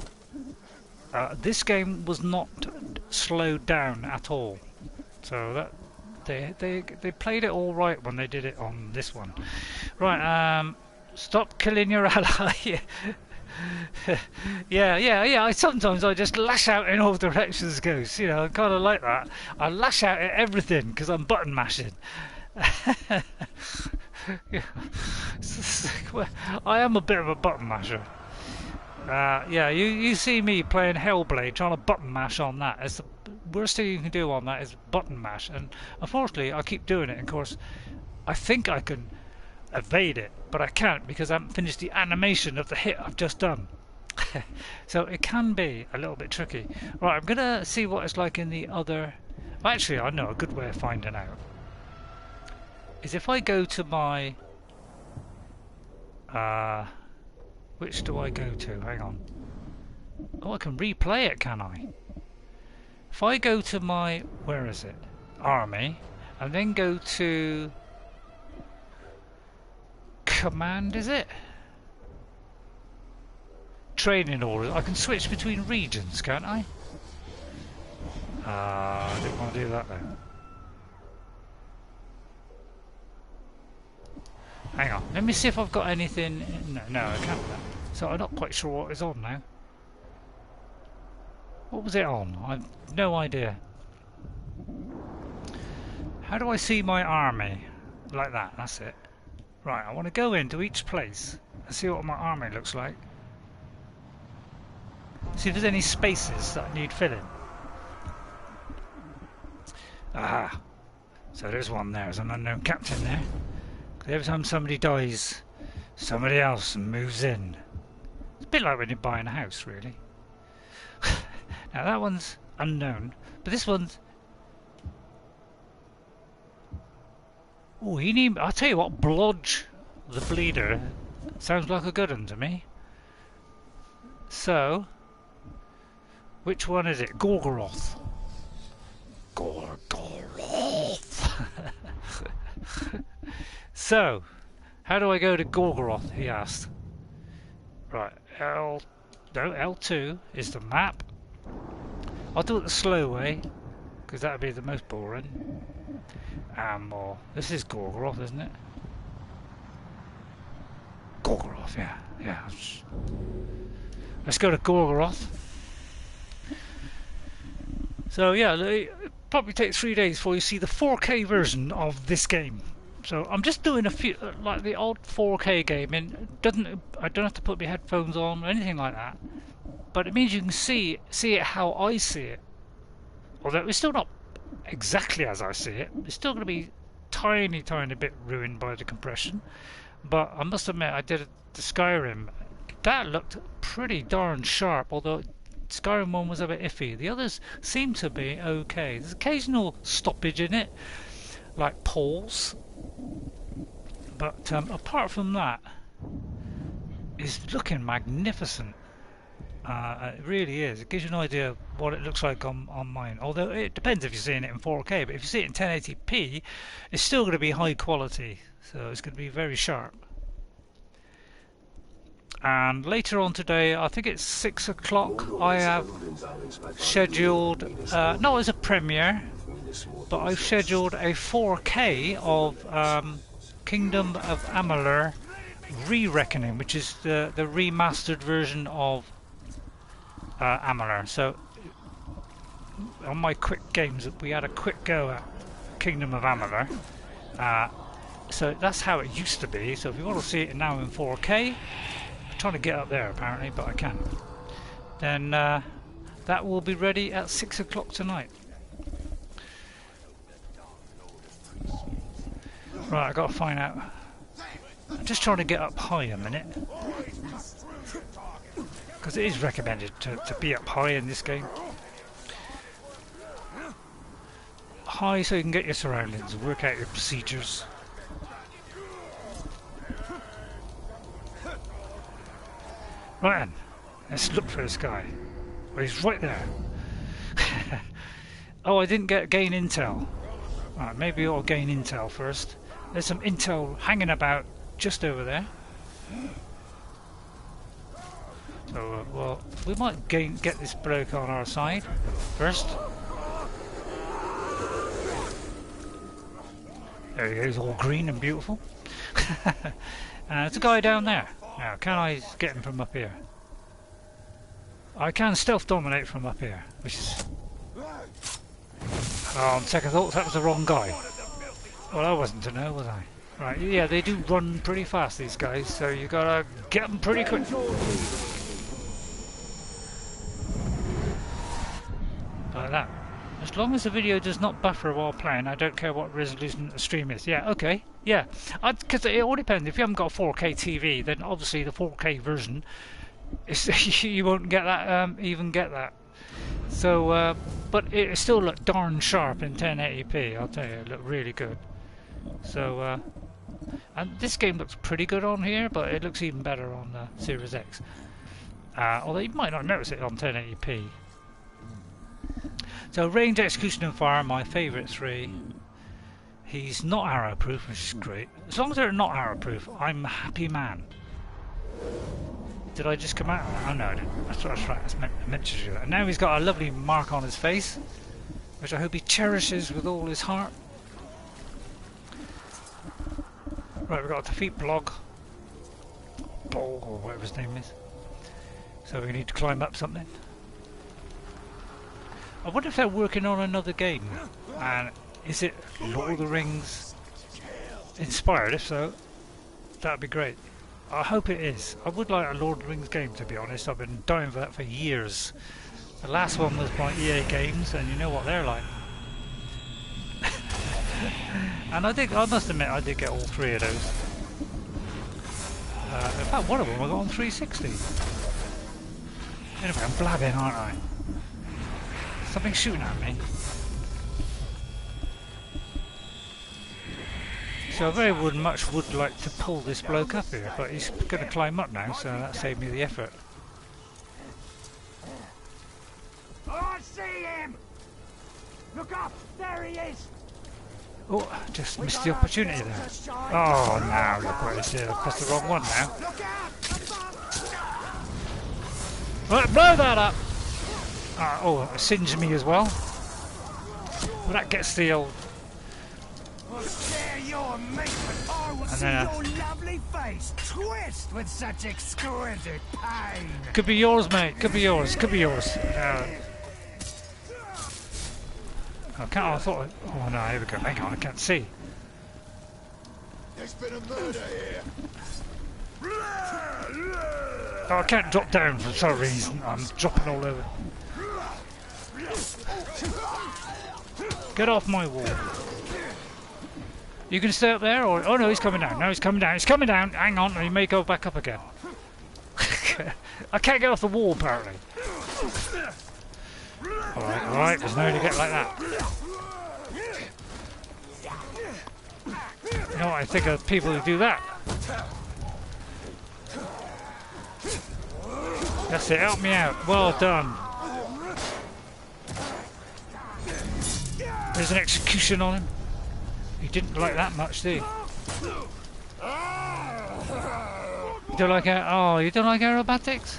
A: This game was not slowed down at all, so that they played it all right when they did it on this one. Right, stop killing your ally. yeah. Sometimes I just lash out in all directions, Ghost. You know, I kind of like that. I lash out at everything because I'm button mashing. I am a bit of a button masher. Yeah, you see me playing Hellblade, trying to button mash on that. It's the worst thing you can do on that is button mash, and unfortunately I keep doing it. Of course, I think I can evade it, but I can't because I haven't finished the animation of the hit I've just done. So it can be a little bit tricky. Right, I'm gonna see what it's like in the other. Actually, I know a good way of finding out is if I go to my which do I go to? Hang on. Oh, I can replay it, can I? If I go to my, where is it? Army, and then go to command, is it? Training orders. I can switch between regions, can't I? I didn't want to do that then. Hang on, let me see if I've got anything. No, I can't. So I'm not quite sure what is on now. What was it on? I've no idea. How do I see my army? Like that, that's it. Right, I want to go into each place and see what my army looks like. See if there's any spaces that need filling. Ah, So there's one there, there's an unknown captain there. Every time somebody dies, somebody else moves in. It's a bit like when you're buying a house, really. Now that one's unknown, but this one's... Oh, I'll tell you what, Blodge the Bleeder sounds like a good one to me. So, which one is it? Gorgoroth. Gorgoroth. So, how do I go to Gorgoroth? He asked. Right, L2 is the map. I'll do it the slow way, because that would be the most boring. And more. This is Gorgoroth, isn't it? Gorgoroth, yeah. Let's go to Gorgoroth. So yeah, it probably takes 3 days before you see the 4K version of this game. So I'm just doing a few, like the old 4K game, and I don't have to put my headphones on or anything like that. But it means you can see it how I see it. Although it's still not exactly as I see it. It's still going to be tiny bit ruined by the compression. But I must admit, I did the Skyrim. That looked pretty darn sharp, although Skyrim 1 was a bit iffy. The others seem to be okay. There's occasional stoppage in it, like pause. But apart from that, it's looking magnificent. It really is. It gives you an idea of what it looks like on mine. Although it depends if you're seeing it in 4K, but if you see it in 1080p, it's still going to be high quality. So it's going to be very sharp. And later on today, I think it's 6 o'clock, I have scheduled, not as a premiere, but I've scheduled a 4K of Kingdom of Amalur Re-Reckoning, which is the remastered version of Amalur. So on my quick games, we had a quick go at Kingdom of Amalur. So that's how it used to be. So if you want to see it now in 4K, I'm trying to get up there apparently, but I can't. Then that will be ready at 6 o'clock tonight. Right, I got to find out. I'm just trying to get up high a minute, because it is recommended to be up high in this game. High so you can get your surroundings, work out your procedures. Right then, let's look for this guy. Well, he's right there. Oh, I didn't gain intel. Right, maybe I'll gain intel first. There's some intel hanging about just over there. So, well, we might get this bloke on our side first. There he is, all green and beautiful. There's a guy down there. Now, can I get him from up here? I can stealth dominate from up here, which is... Oh, on second thoughts, that was the wrong guy. Well, I wasn't to know, was I? Right, yeah, they do run pretty fast, these guys, so you gotta get them pretty quick. Like that. As long as the video does not buffer while playing, I don't care what resolution the stream is. Yeah, okay, yeah. Because it all depends. If you haven't got a 4K TV, then obviously the 4K version, you won't get that, even get that. So, but it still looked darn sharp in 1080p, I'll tell you, it looked really good. So, and this game looks pretty good on here, but it looks even better on the Series X. Although you might not notice it on 1080p. So, range, execution and fire, my favourite three. He's not arrow proof, which is great. As long as they're not arrow proof, I'm a happy man. Did I just come out? Oh no, I didn't. That's right, that's meant to do that. And now he's got a lovely mark on his face, which I hope he cherishes with all his heart. Right, we've got to defeat Blog, or whatever his name is. So we need to climb up something. I wonder if they're working on another game. And is it Lord of the Rings inspired? If so, that'd be great. I hope it is. I would like a Lord of the Rings game, to be honest. I've been dying for that for years. The last one was by EA Games, and you know what they're like. And I must admit, I did get all 3 of those. In fact, one of them I got on 360. Anyway, I'm blabbing, aren't I? Something's shooting at me. So I very much would like to pull this bloke up here, but he's going to climb up now, so that saved me the effort.
B: I see him! Look up! There he is!
A: Oh, just missed the opportunity there. Oh, now look what it's here. I pressed the wrong one now. Right, blow that up! Oh, it singed me as well. Well, that gets the old...
B: And then, your lovely face twist with such exquisite pain.
A: Could be yours, mate. Could be yours. Could be yours. I can't. I thought. Oh no! Here we go. Hang on. I can't see.
C: There's been a murder here.
A: Oh, I can't drop down for some reason. I'm dropping all over. Get off my wall. You can stay up there, or oh no, he's coming down. No, he's coming down. He's coming down. Hang on, he may go back up again. I can't get off the wall apparently. All right. There's no way to get like that. You know what I think of people who do that? That's it. Help me out. Well done. There's an execution on him. He didn't like that much, did he? You don't like you don't like aerobatics?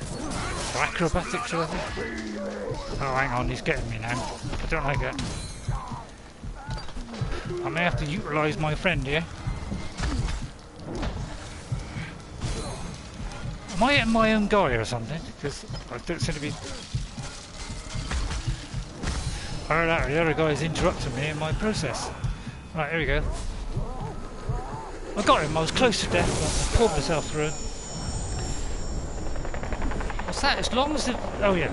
A: Or acrobatics or whatever? Oh, hang on, he's getting me now. I don't like it. I may have to utilise my friend here. Am I hitting my own guy or something? Because I don't seem to be... Alright, the other guy's interrupting me in my process. Right, here we go. I got him, I was close to death, but I pulled myself through. What's that? As long as the... Oh yeah.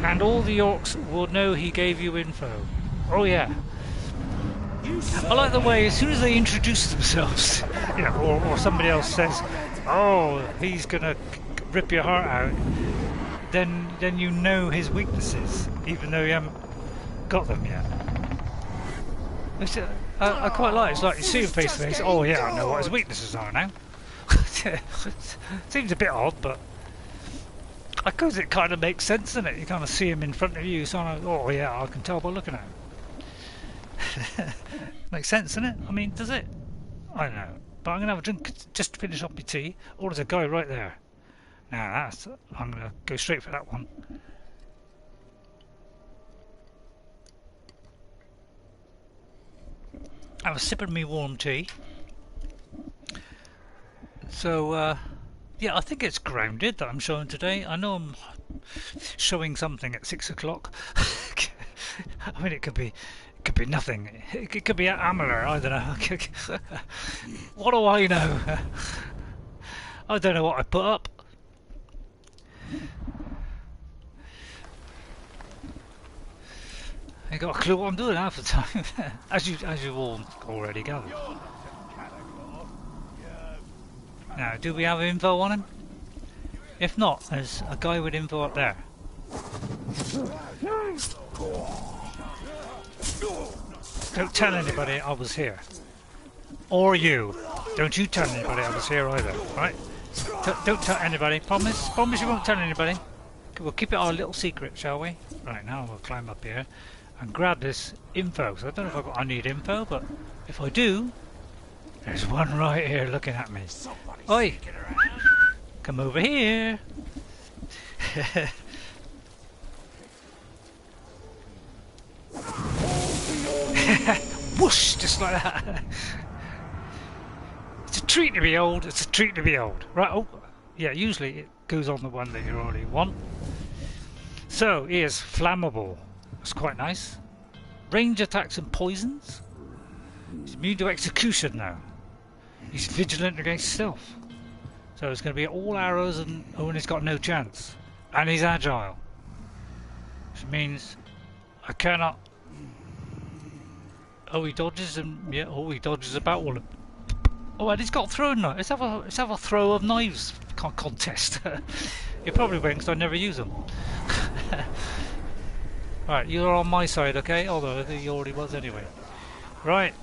A: And all the orcs will know he gave you info. Oh yeah. I like the way as soon as they introduce themselves, you know, or somebody else says, oh, he's gonna rip your heart out, then you know his weaknesses, even though you haven't got them yet. I quite like it. It's like you see him face to face. Oh yeah, I know what his weaknesses are now. Seems a bit odd, but I suppose it kind of makes sense, doesn't it? You kind of see him in front of you, so oh yeah, I can tell by looking at him. Makes sense, doesn't it? I mean, does it? I don't know. But I'm gonna have a drink just to finish off my tea. Oh, there's a guy right there. Now I'm gonna go straight for that one. I was sipping me warm tea. So, yeah, I think it's grounded that I'm showing today. I know I'm showing something at 6 o'clock. I mean, it could be nothing. It could be Amalur, I don't know. What do I know? I don't know what I put up. I ain't got a clue what I'm doing half the time, as you've all already gathered. Now, do we have info on him? If not, there's a guy with info up there. Don't tell anybody I was here. Or you. Don't you tell anybody I was here either, right? Don't tell anybody. Promise? Promise you won't tell anybody? We'll keep it our little secret, shall we? Right, now we'll climb up here and grab this info. So I don't know if I need info, but if I do, there's one right here looking at me. Oi! Come over here! Whoosh! Just like that. It's a treat to be old. It's a treat to be old. Right, oh, yeah, usually it goes on the one that you already want. So, he is flammable. That's quite nice. Range attacks and poisons. He's immune to execution now. He's vigilant against stealth. So it's going to be all arrows and he's got no chance. And he's agile. Which means I cannot Oh, he dodges and yeah. Oh, he dodges about all of. Oh, and he's got throwing knives. Let's have a throw of knives contest. You probably win because I never use them. Right, you're on my side, okay? Although I think he already was anyway. Right,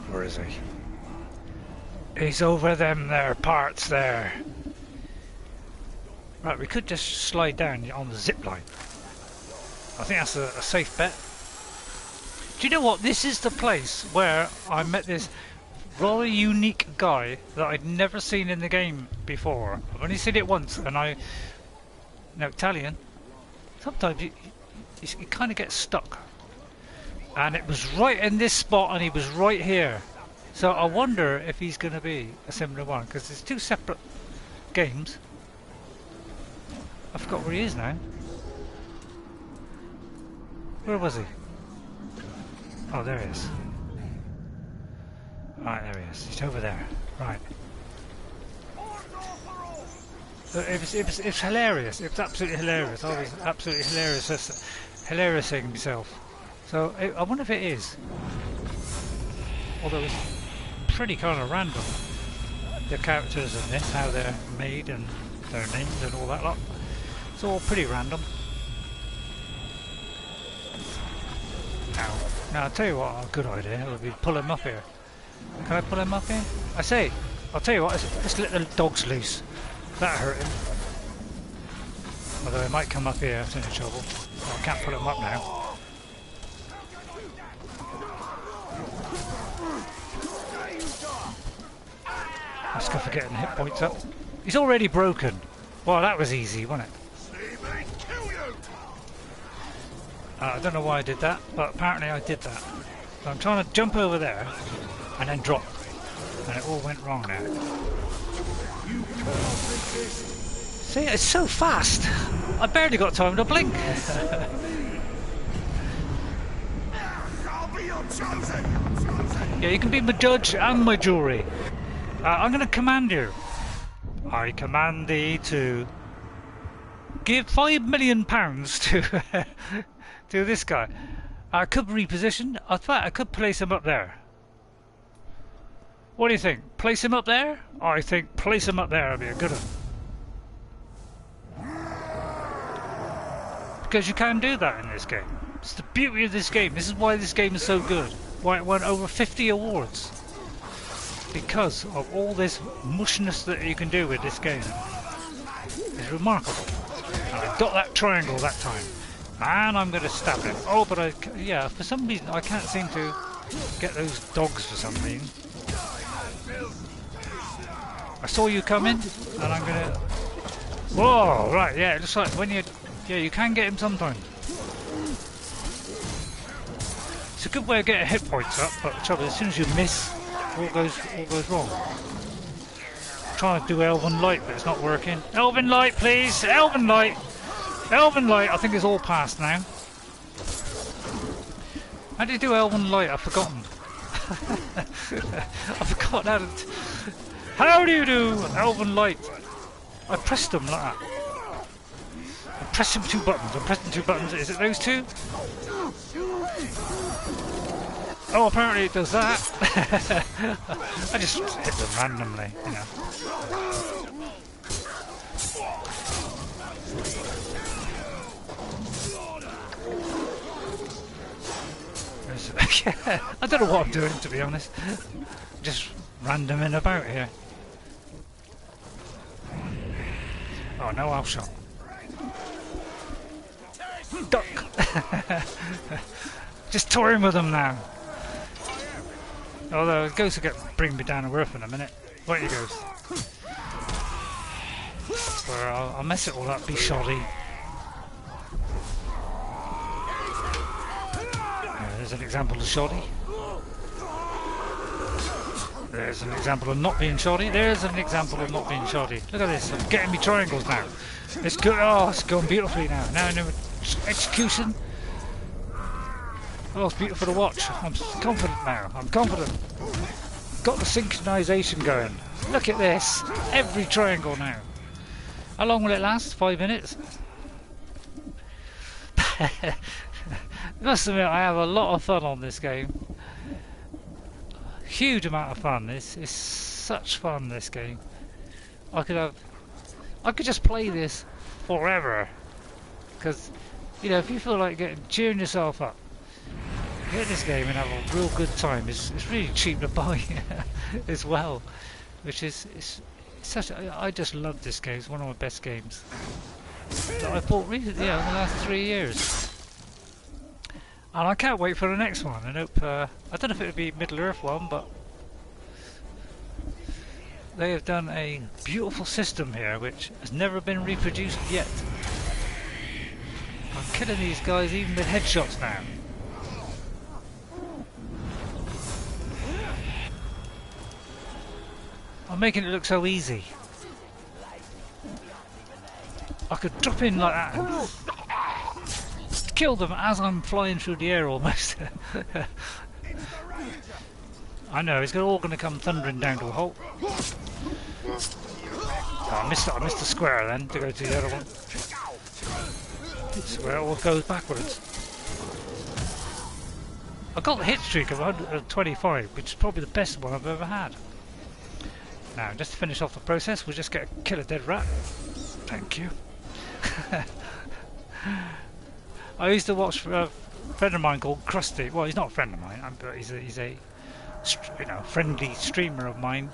A: where is he? He's over them there parts there. Right, we could just slide down on the zip line. I think that's a safe bet. Do you know what? This is the place where I met this rather unique guy that I'd never seen in the game before. I've only seen it once, and no, Talion. Sometimes you kind of get stuck. And it was right in this spot, and he was right here. So I wonder if he's going to be a similar one, because there's two separate games. I forgot where he is now. Where was he? Oh, there he is. Right, there he is. He's over there. Right. It was hilarious. It was absolutely hilarious. I was absolutely hilariousing myself. So I wonder if it is. Although it's pretty kind of random. The characters in this, how they're made and their names and all that lot. It's all pretty random. Now I'll tell you what, a good idea would be to pull him up here. Can I pull him up here? I'll tell you what, let's let the dogs loose. That'll hurt him. Although he might come up here if he's in trouble. I can't pull him up now. Let's go for getting hit points up. He's already broken. Well, that was easy, wasn't it? I don't know why I did that, but apparently I did that. So I'm trying to jump over there and then drop. And it all went wrong now. See, it's so fast. I barely got time to blink. Yeah, you can be my judge and my jury. I'm going to command you. I command thee to give £5 million to to this guy. I could reposition. In fact, I could place him up there. What do you think? Place him up there? I think place him up there would be a good one. Because you can do that in this game. It's the beauty of this game. This is why this game is so good. Why it won over 50 awards. Because of all this mushness that you can do with this game. It's remarkable. And I got that triangle that time. And I'm going to stab him. Oh, but yeah, for some reason I can't seem to get those dogs for some reason. I saw you coming, and I'm going to... Whoa, right, yeah, it looks like when you... Yeah, you can get him sometimes. It's a good way of getting hit points up, but the trouble is, as soon as you miss, all goes wrong. I'm trying to do Elven Light, but it's not working. Elven Light, please! Elven Light! Elven Light, I think it's all past now. How do you do Elven Light? I've forgotten. I've forgotten how do you do Elven Light? I pressed them like that. I'm pressing two buttons. I'm pressing two buttons. Is it those two? Oh, apparently it does that. I just hit them randomly, you know. Yeah, I don't know what I'm doing, to be honest. Just randoming about here. Oh, no off shot. Duck! Just touring with them now. Although it goes to bring me down to earth in a minute. Right he goes. Where I'll mess it all up, be shoddy. There's an example of shoddy. There's an example of not being shoddy. There's an example of not being shoddy. Look at this, I'm getting me triangles now. It's good. Oh, it's going beautifully now. Now in execution. Oh, it's beautiful to watch. I'm confident now. I'm confident. Got the synchronization going. Look at this. Every triangle now. How long will it last? 5 minutes? I must admit, I have a lot of fun on this game. huge amount of fun. It's such fun, this game. I could just play this forever, because you know, if you feel like cheering yourself up, get this game and have a real good time. It's really cheap to buy as well, which is it's such. I just love this game. It's one of my best games that I bought recently, yeah, in the last 3 years. And I can't wait for the next one. I hope. I don't know if it'll be Middle Earth one, but they have done a beautiful system here, which has never been reproduced yet. I'm killing these guys even with headshots now. I'm making it look so easy. I could drop in like that and kill them as I'm flying through the air almost. I know, it's all going to come thundering down to a halt. Oh, I missed the square then to go to the other one. It's where it all goes backwards. I got the hit streak of 125, which is probably the best one I've ever had. Now, just to finish off the process, we'll just kill a dead rat. Thank you. I used to watch a friend of mine called Krusty. Well, he's not a friend of mine, but he's a friendly streamer of mine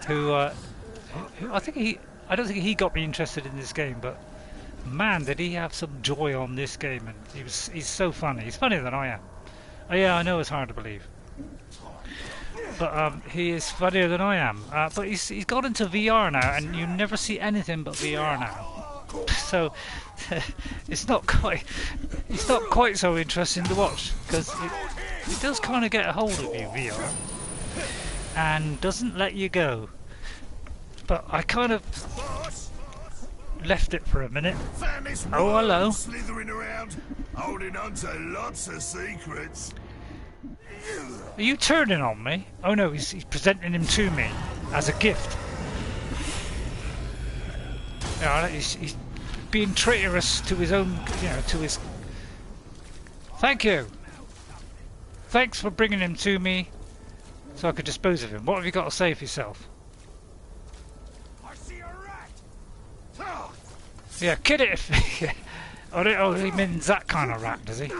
A: who I don't think he got me interested in this game, but man, did he have some joy on this game, and he's so funny. He's funnier than I am. Oh yeah, I know it's hard to believe, but he is funnier than I am. But he's got into VR now, and you never see anything but VR now. So it's not quite so interesting to watch, because it does kind of get a hold of you, VR, and doesn't let you go. But I kind of left it for a minute. Oh, hello.
C: Slithering around, holding on to lots of secrets.
A: Are you turning on me? Oh no, he's presenting him to me as a gift. Yeah, he's being traitorous to his own, to his... Thank you! Thanks for bringing him to me, so I could dispose of him. What have you got to say for yourself?
B: I see a rat.
A: Yeah, kid it! Oh, he means that kind of rat, does he?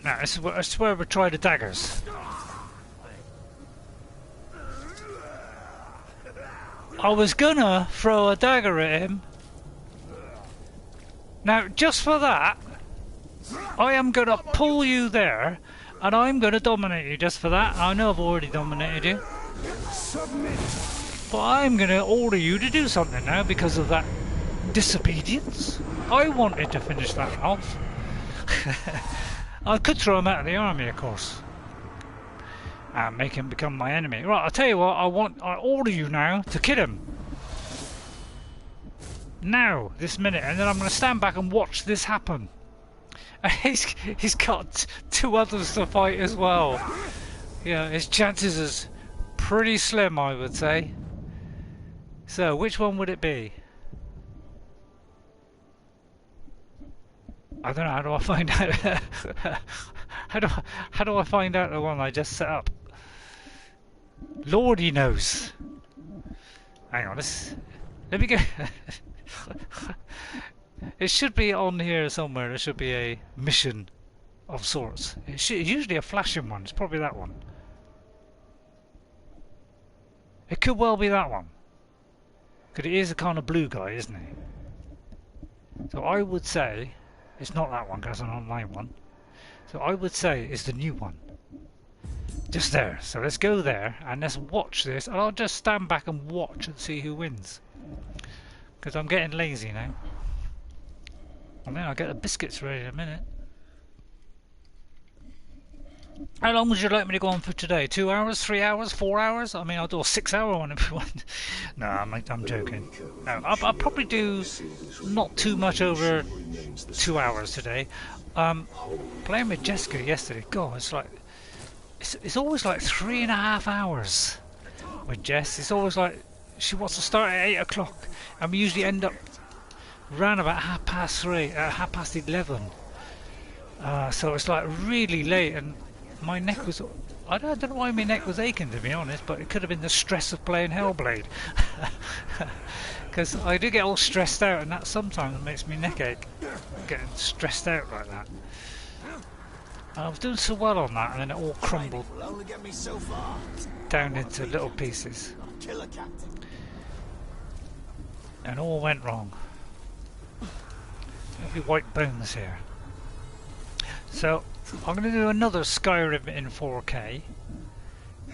A: Now, this is where we try the daggers. I was gonna throw a dagger at him. Now, just for that, I am gonna pull you there, and I'm gonna dominate you just for that. I know I've already dominated you. But I'm gonna order you to do something now because of that disobedience. I wanted to finish that off. I could throw him out of the army, of course, and make him become my enemy. Right, I'll tell you what, I order you now to kill him. Now, this minute, and then I'm going to stand back and watch this happen. And he's got two others to fight as well. Yeah, his chances is pretty slim, I would say. So, which one would it be? I don't know, how do I find out? how do I find out the one I just set up? Lord, he knows. Hang on, let me go. It should be on here somewhere. There should be a mission of sorts. It's usually a flashing one. It's probably that one. It could well be that one, because he is a kind of blue guy, isn't he? So I would say it's not that one, because it's an online one. So I would say it's the new one. Just there. So let's go there and let's watch this, and I'll just stand back and watch and see who wins, because I'm getting lazy now. And then I'll get the biscuits ready in a minute. How long would you like me to go on for today? 2 hours, 3 hours, 4 hours? I mean, I'll do a 6-hour one if you want. No, I'm joking. No, I'll probably do not too much over 2 hours today. Playing with Jessica yesterday, God, it's always like 3.5 hours with Jess. It's always like she wants to start at 8 o'clock, and we usually end up round about 3:30, 11. So it's like really late, and my neck was... I don't know why my neck was aching, to be honest, but it could have been the stress of playing Hellblade. Because I do get all stressed out, and that sometimes makes me neck ache, getting stressed out like that. And I was doing so well on that, and then it all crumbled down into little pieces. And all went wrong. Lovely white bones here. So I'm going to do another Skyrim in 4K.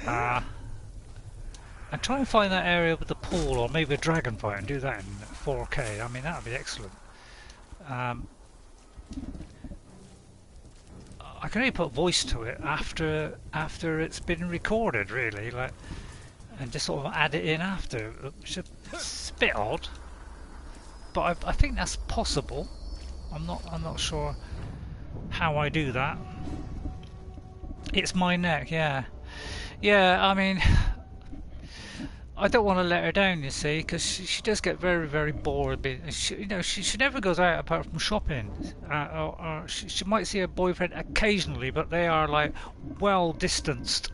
A: And try and find that area with the pool, or maybe a dragon fight, and do that in 4K. I mean, that would be excellent. I can only put voice to it after it's been recorded, really, like, and just sort of add it in after. Which is a bit odd, but I think that's possible. I'm not sure how I do that. It's my neck, yeah. I mean, I don't want to let her down, you see, because she does get very, very bored. She never goes out apart from shopping, or she might see her boyfriend occasionally, but they are like well distanced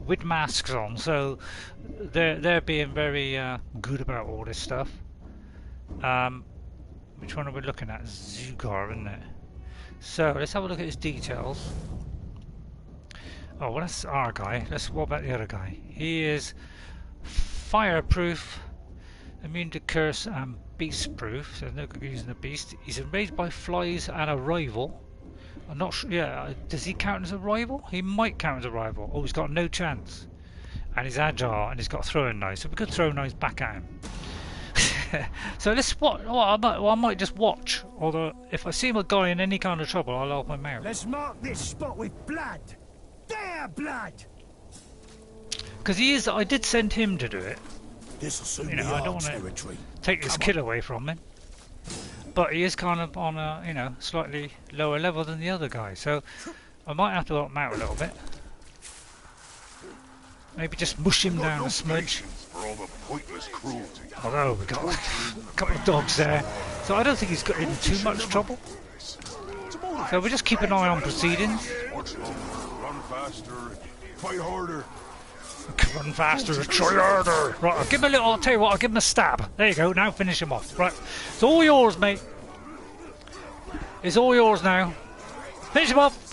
A: with masks on, so they're being very good about all this stuff. Which one are we looking at? Zygarde, isn't it? So let's have a look at his details. Oh, well, that's our guy. What about the other guy? He is fireproof, immune to curse, and beast proof. So no good using the beast. He's enraged by flies and a rival. I'm not sure. Yeah, does he count as a rival? He might count as a rival. Oh, he's got no chance. And he's agile, and he's got throwing knives. So we could throw knives back at him. So let's watch. I might just watch. Although if I see a guy in any kind of trouble, I'll help him out.
B: Let's mark this spot with blood. Their blood.
A: Because he is. I did send him to do it.
C: This'll soon
A: You know,
C: be
A: I
C: our
A: don't want to
C: territory.
A: take this kill away from him. But he is kind of on a slightly lower level than the other guy. So I might have to help him out a little bit. Maybe just mush him down a smudge. Although we've got a couple of dogs there, so I don't think he's got in too much trouble. So we just keep an eye on proceedings.
C: Run faster, fight harder.
A: Run faster, try harder. Right, I'll give him a little. I'll tell you what. I'll give him a stab. There you go. Now finish him off. Right, it's all yours, mate. It's all yours now. Finish him off.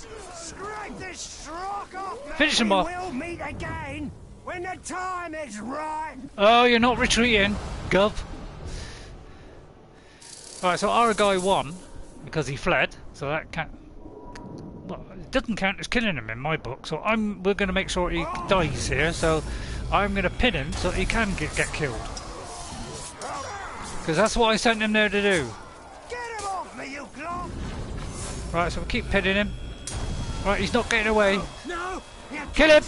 A: Finish him off.
B: We'll meet again when the time is right.
A: Oh, you're not retreating, Gov. Right, so our guy won because he fled, so that can't. Well, it doesn't count as killing him in my book. So we're going to make sure he dies here. So I'm going to pin him so he can get killed. Because that's what I sent him there to do.
B: Get him off me, you clock.
A: Right, so we keep pinning him. Right, he's not getting away.
B: No.
A: Kill him!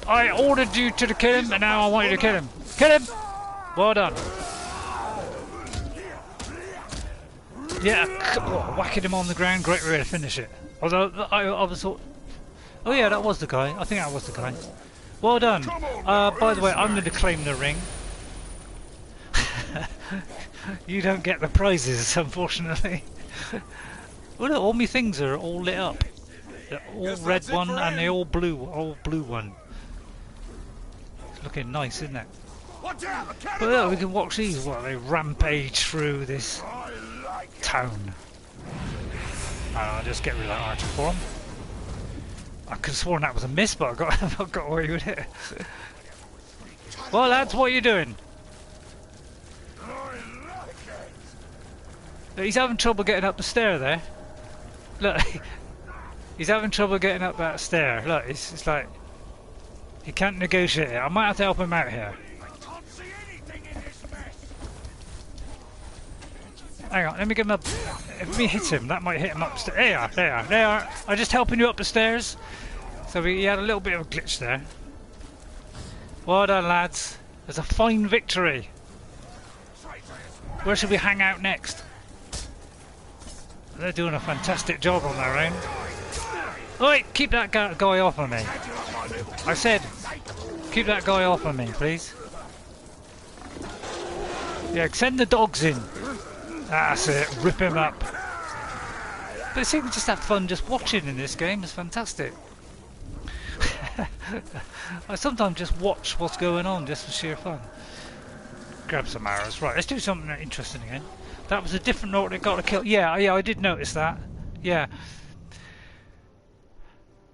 A: I ordered you to kill him, and now I want you to kill him. Kill him! Well done. Yeah, whacking him on the ground, great way to finish it. Although I was thought, oh yeah, that was the guy. I think that was the guy. Well done. By the way, I'm going to claim the ring. You don't get the prizes, unfortunately. Well, look, all my things are all lit up. The all red one and the all blue one. It's looking nice, isn't it? But yeah, we can watch these while they rampage through this town. I'll just get rid of that archer for him. I could have sworn that was a miss, but I got away with it. Well, lads, what are you doing? He's having trouble getting up the stair there. Look. He's having trouble getting up that stair. Look, it's like he can't negotiate it. I might have to help him out here. Hang on, let me give him a. If me hit him, that might hit him upstairs. There you are. I'm just helping you up the stairs. So he had a little bit of a glitch there. Well done, lads. There's a fine victory. Where should we hang out next? They're doing a fantastic job on their own. Oi, keep that guy off of me. I said, keep that guy off of me, please. Yeah, send the dogs in. That's it, rip him up. But it seems to just have fun just watching in this game. It's fantastic. I sometimes just watch what's going on just for sheer fun. Grab some arrows. Right, let's do something interesting again. That was a different note that got a kill. Yeah, I did notice that. Yeah.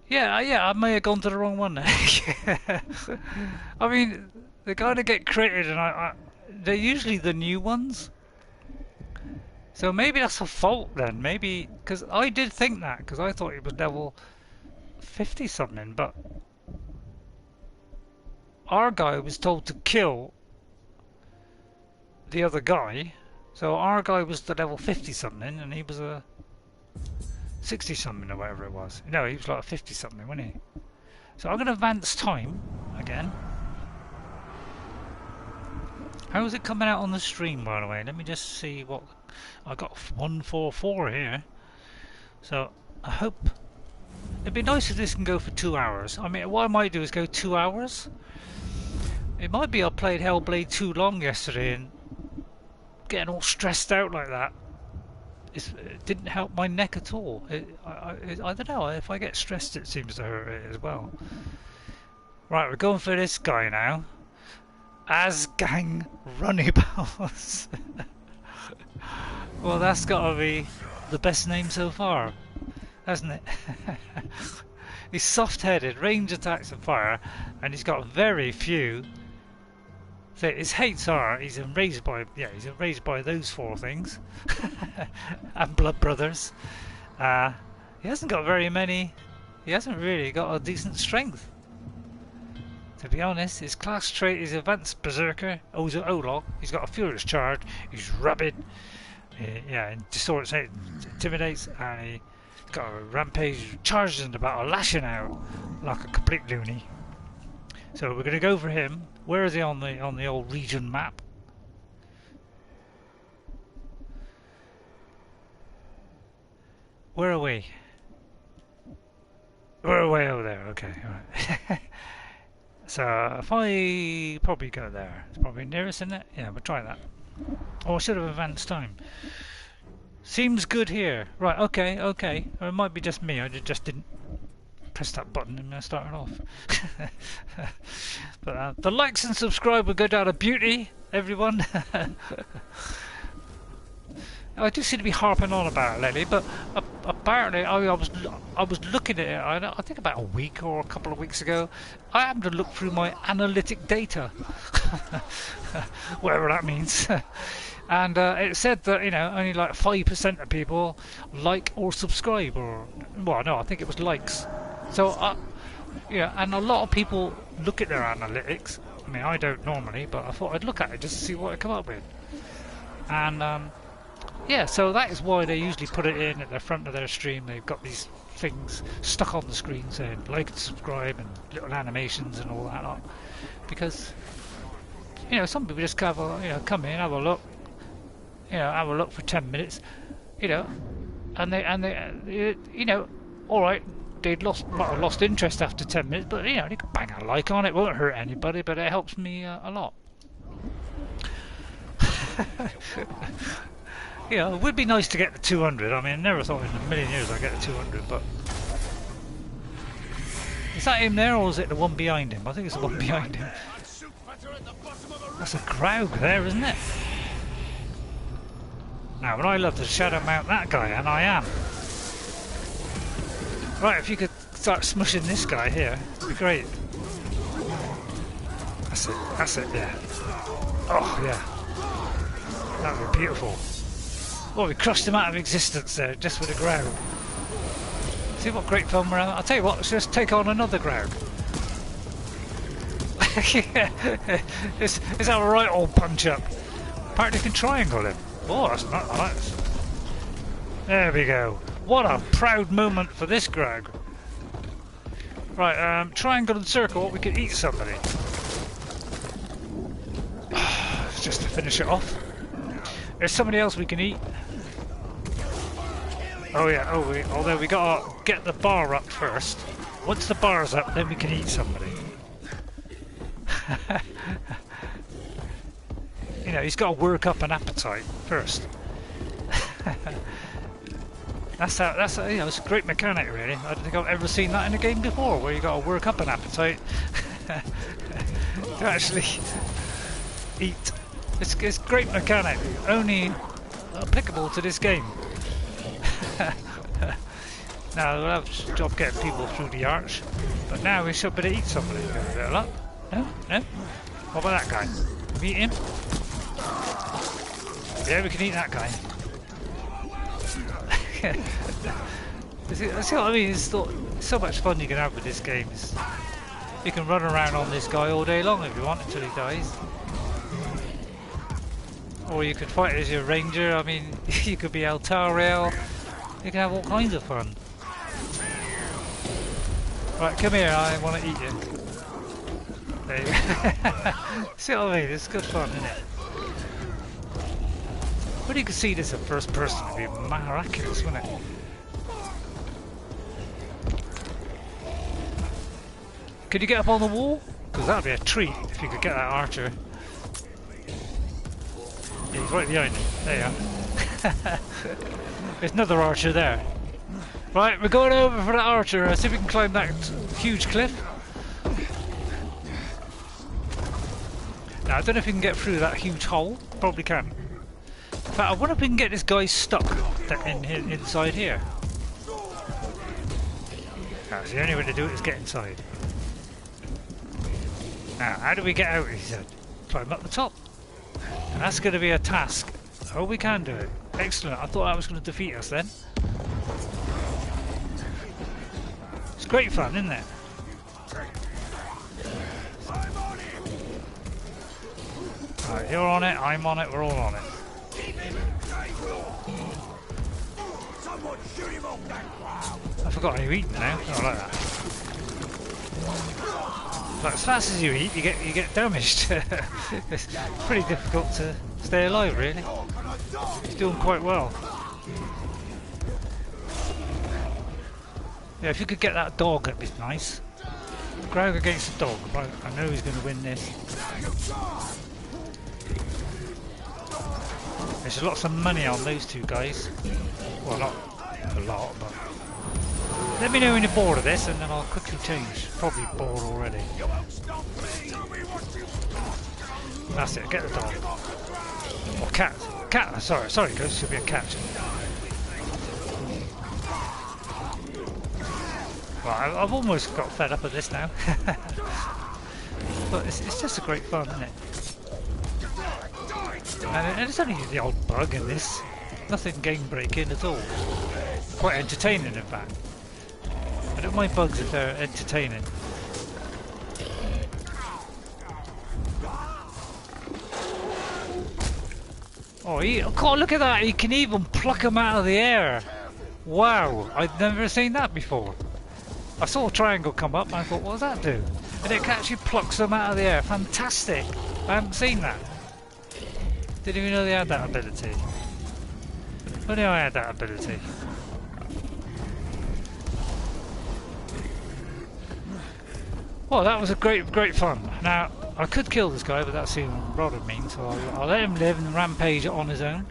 A: Yeah, I may have gone to the wrong one there. I mean, they kind of get created, and they're usually the new ones. So maybe that's a fault then. Maybe because I did think that because I thought it was level 50 something, but our guy was told to kill the other guy. So our guy was the level 50 something, and he was a 60 something or whatever it was. No, he was like a 50 something, wasn't he? So I'm going to advance time again. How is it coming out on the stream, by the way? Let me just see what I got. 144 here. So I hope it'd be nice if this can go for 2 hours. I mean, what I might do is go 2 hours. It might be I played Hellblade too long yesterday and getting all stressed out like that. It didn't help my neck at all. I don't know, if I get stressed it seems to hurt it as well. Right, we're going for this guy now. Asgang Runnyballs. Well, that's got to be the best name so far, hasn't it? He's soft-headed, range attacks and fire, and he's got very few. So his hates are he's enraged by those 4 things, and Blood Brothers. He hasn't got very many. He hasn't really got a decent strength. To be honest, his class trait is Advanced Berserker. Oh, he's an Olog. He's got a Furious Charge. He's rabid. And distorts, intimidates, and he's got a Rampage. Charges in the battle, lashing out like a complete loony. So we're going to go for him. Where is he on the old region map? Where are we? We're way over there. Okay, all right. So if I probably go there, it's probably nearest, isn't it? Yeah, we'll try that. Oh, I should have advanced time. Seems good here. Right, okay. Or it might be just me. I just didn't press that button and I started off. But the likes and subscribe will go down a beauty, everyone. I do seem to be harping on about it lately, but apparently I was looking at it. I think about a week or a couple of weeks ago. I happened to look through my analytic data, whatever that means, and it said that only like 5% of people like or subscribe, or well, no, I think it was likes. So and a lot of people look at their analytics. I mean, I don't normally, but I thought I'd look at it just to see what I come up with, and. Yeah, so that is why they usually put it in at the front of their stream. They've got these things stuck on the screen saying like and subscribe and little animations and all that lot. Because some people just come in, have a look, have a look for 10 minutes, and they all right, might have lost interest after 10 minutes, but they can bang a like on it. Won't hurt anybody, but it helps me a lot. It would be nice to get the 200. I mean, I never thought in a million years I'd get the 200, but... Is that him there, or is it the one behind him? I think it's the one behind him. That's a Graug there, isn't it? Now, but I love to shadow mount that guy, and I am. Right, if you could start smushing this guy here, it'd be great. That's it, yeah. Oh, yeah. That would be beautiful. Well, we crushed him out of existence there, just with a Graug. See what great fun we're having? I'll tell you what, let's just take on another Graug. Yeah, let's have a right old punch up. Apparently you can triangle him. Oh, that's not nice. There we go. What a proud moment for this Graug. Right, triangle and circle, we can eat somebody. Just to finish it off. There's somebody else we can eat. Oh yeah, although we gotta get the bar up first. Once the bar's up, then we can eat somebody. He's got to work up an appetite first. You know, it's a great mechanic really. I don't think I've ever seen that in a game before, where you got to work up an appetite to actually eat. It's great mechanic, only applicable to this game. Now we'll have a job getting people through the arch, but now we should better eat somebody. With a bit of luck. No, no. What about that guy? Can we eat him? Yeah, we can eat that guy. See what I mean? It's so much fun you can have with this game. You can run around on this guy all day long if you want until he dies. Or you could fight as your ranger. I mean, you could be Altariel. You can have all kinds of fun. Right, come here, I want to eat you. There you go. See what I mean? It's good fun, isn't it? But you could see this in first person, it'd be miraculous, wouldn't it? Could you get up on the wall? Because that'd be a treat if you could get that archer. Yeah, he's right behind you. There you are. There's another archer there. Right, we're going over for that archer. See if we can climb that huge cliff. Now, I don't know if we can get through that huge hole. Probably can. In fact, I wonder if we can get this guy stuck inside here. That's the only way to do it is get inside. Now, how do we get out, he said? Climb up the top. And that's going to be a task. Oh, we can do it. Excellent. I thought that was going to defeat us then. It's great fun, isn't it? Right, you're on it, I'm on it, we're all on it. I forgot how you eat now. Oh, I like that. But as fast as you eat, you get damaged. It's pretty difficult to stay alive, really. He's doing quite well. Yeah, if you could get that dog, that'd be nice. Graug against the dog. Right, I know he's going to win this. There's lots of money on those two guys. Well, not a lot, but... Let me know when you're bored of this, and then I'll quickly change. Probably bored already. That's it, get the dog. Or cat. Cat, sorry, Ghost, should be a cat. Right, I've almost got fed up of this now. But it's just a great fun, isn't it? And it's only the old bug in this. Nothing game breaking at all. Quite entertaining, in fact. I don't mind bugs if they're entertaining. Oh, God, look at that! He can even pluck them out of the air! Wow, I've never seen that before. I saw a triangle come up and I thought, what does that do? And it actually plucks them out of the air. Fantastic! I haven't seen that. Didn't even know they had that ability. Who knew I had that ability? Well, that was a great fun. Now, I could kill this guy, but that seemed rather mean, so I'll let him live and rampage on his own.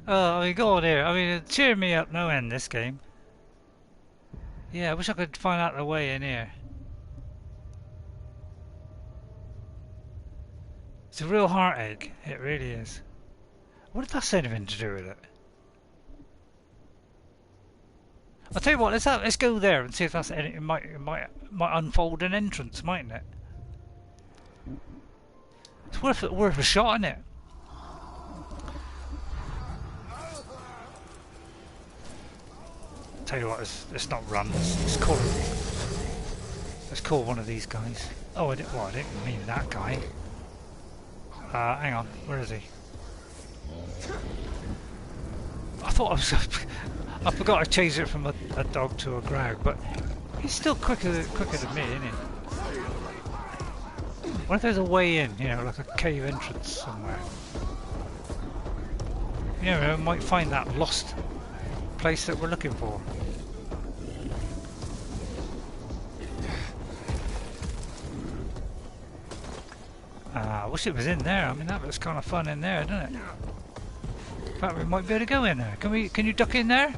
A: Oh, I mean, go on here. I mean, it cheered me up no end, this game. Yeah, I wish I could find out the way in here. It's a real heartache. It really is. What if that's anything to do with it? I'll tell you what. Let's go there and see if that's any. It might unfold an entrance, mightn't it? It's worth a shot, isn't it? Tell you what. Let's not run. Let's call one of these guys. Oh, I didn't mean that guy. Hang on, where is he? I thought I forgot I changed it from a dog to a Graug, but he's still quicker than me, isn't he? What if there's a way in, you know, like a cave entrance somewhere? You know, we might find that lost place that we're looking for. I wish it was in there. I mean, that looks kind of fun in there, doesn't it? In fact, we might be able to go in there. Can you duck in there?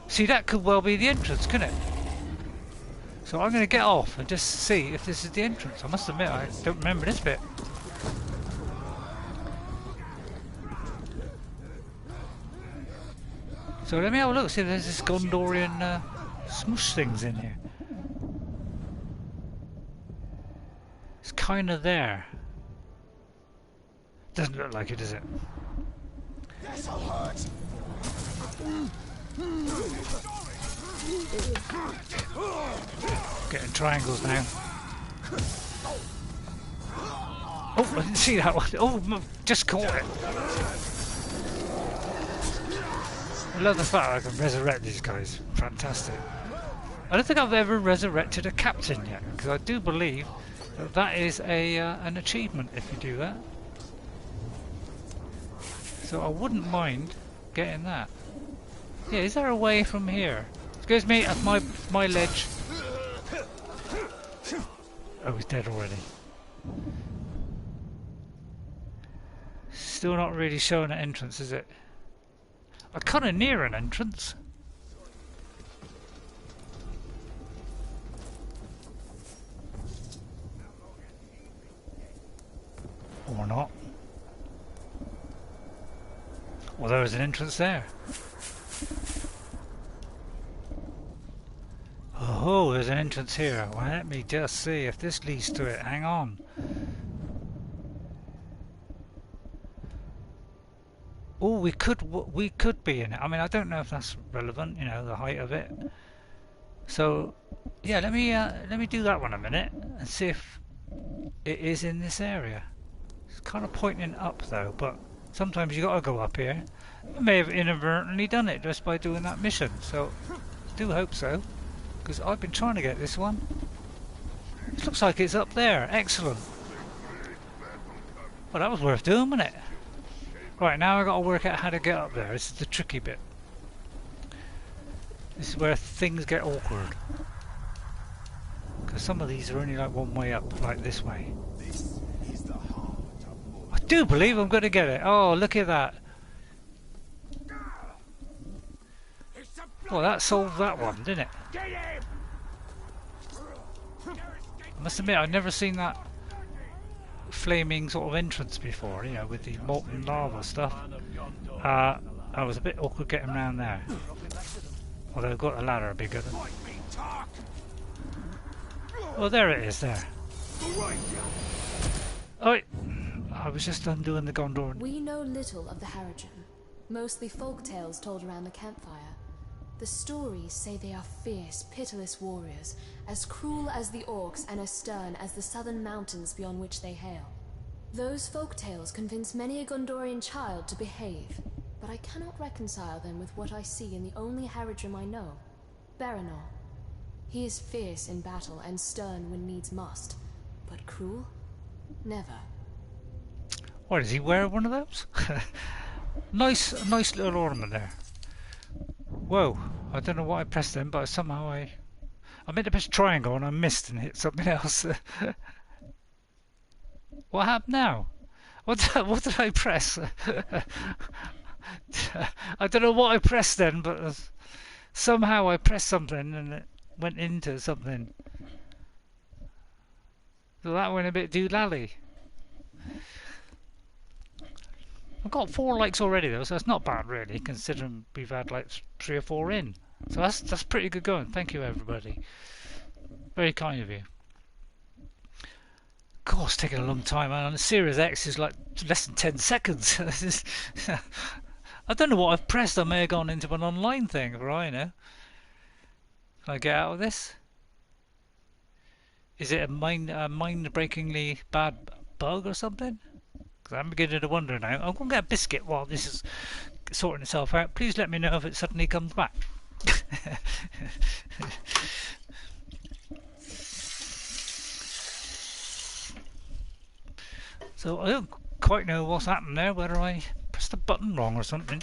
A: See, that could well be the entrance, couldn't it? So I'm going to get off and just see if this is the entrance. I must admit, I don't remember this bit. So let me have a look, see if there's this Gondorian smoosh things in here. It's kind of there. Doesn't look like it, does it?
C: This'll hurt.
A: Getting triangles now. Oh, I didn't see that one. Oh, just caught it. I love the fact I can resurrect these guys. Fantastic. I don't think I've ever resurrected a captain yet, because I do believe that that is an achievement if you do that. So I wouldn't mind getting that. Yeah, is there a way from here? Excuse me, that's my ledge. Oh, he's dead already. Still not really showing an entrance, is it? I'm kind of near an entrance. Or not. Well, there is an entrance there. Oh, there's an entrance here. Well, let me just see if this leads to it. Hang on. Oh, we could be in it. I mean, I don't know if that's relevant. You know, the height of it. So, yeah, let me do that one a minute and see if it is in this area. It's kind of pointing up though, but sometimes you gotta go up here. I may have inadvertently done it just by doing that mission. So, I do hope so. Because I've been trying to get this one. It looks like it's up there. Excellent. Well, that was worth doing, wasn't it? Right, now I've got to work out how to get up there. This is the tricky bit. This is where things get awkward. Because some of these are only like one way up, like this way. I do believe I'm going to get it. Oh, look at that. Well, that solved that one, didn't it? I must admit, I've never seen that flaming sort of entrance before, you know, with the molten lava stuff. I was a bit awkward getting around there. Although I've got a ladder bigger than... Oh, there it is, there. Oh, I was just undoing the Gondor.
D: We know little of the Haradrim, mostly folk tales told around the campfire. The stories say they are fierce, pitiless warriors, as cruel as the orcs and as stern as the southern mountains beyond which they hail. Those folk tales convince many a Gondorian child to behave, but I cannot reconcile them with what I see in the only Haradrim I know, Baranor. He is fierce in battle and stern when needs must, but cruel? Never.
A: What, does he wear one of those? nice little ornament there. Whoa, I don't know what I pressed then, but somehow I meant to press triangle and I missed and hit something else. What happened now? What did I press? I don't know what I pressed then, but somehow I pressed something and it went into something. So that went a bit doolally. I've got 4 likes already though, so that's not bad really, considering we've had like 3 or 4 in. So that's pretty good going. Thank you everybody. Very kind of you. Of course, taking a long time, and on the Series X is like less than 10 seconds. I don't know what I've pressed. I may have gone into an online thing, for all I know. Can I get out of this? Is it a mind-breakingly bad bug or something? I'm beginning to wonder now. I'm going to get a biscuit while this is sorting itself out. Please let me know if it suddenly comes back. So I don't quite know what's happened there, whether I pressed the button wrong or something.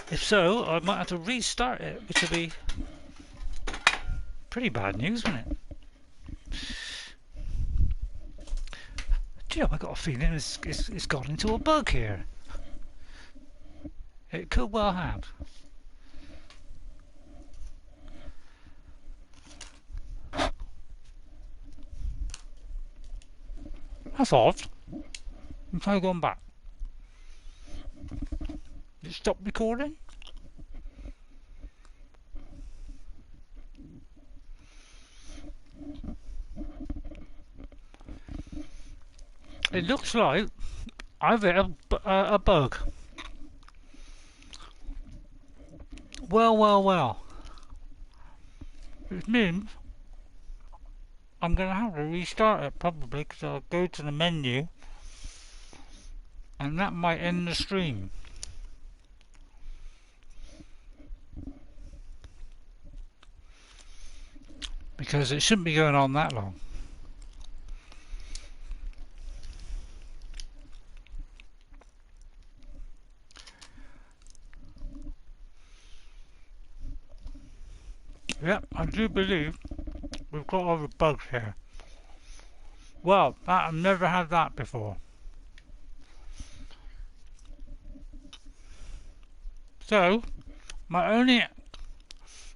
A: If so, I might have to restart it, which would be pretty bad news, wouldn't it? Do you know, I got a feeling it's gone into a bug here. It could well have. That's odd. I'm trying going back. Did it stop recording? It looks like I've hit a bug. Well. Which means I'm going to have to restart it probably, because I'll go to the menu and that might end the stream. Because it shouldn't be going on that long. Yep, I do believe we've got all the bugs here. Well, I've never had that before. So, my only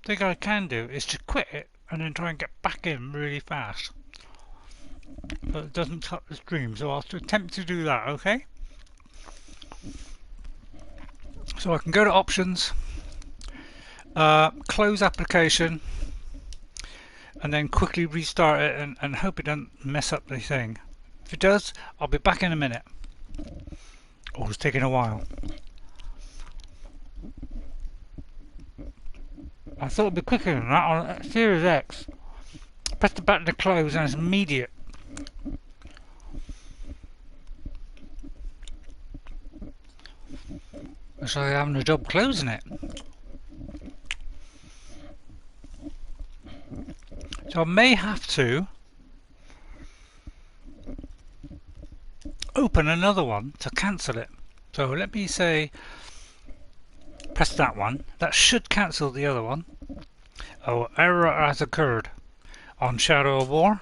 A: thing I can do is to quit it and then try and get back in really fast. But it doesn't cut the stream, so I'll attempt to do that, okay? So I can go to options, close application, and then quickly restart it and hope it doesn't mess up the thing. If it does, I'll be back in a minute. Oh, it's taking a while. I thought it'd be quicker than that on Series X. Press the button to close and it's immediate. Looks like I'm having a job closing it. So I may have to open another one to cancel it. So let me say, press that one. That should cancel the other one. Oh, error has occurred on Shadow of War.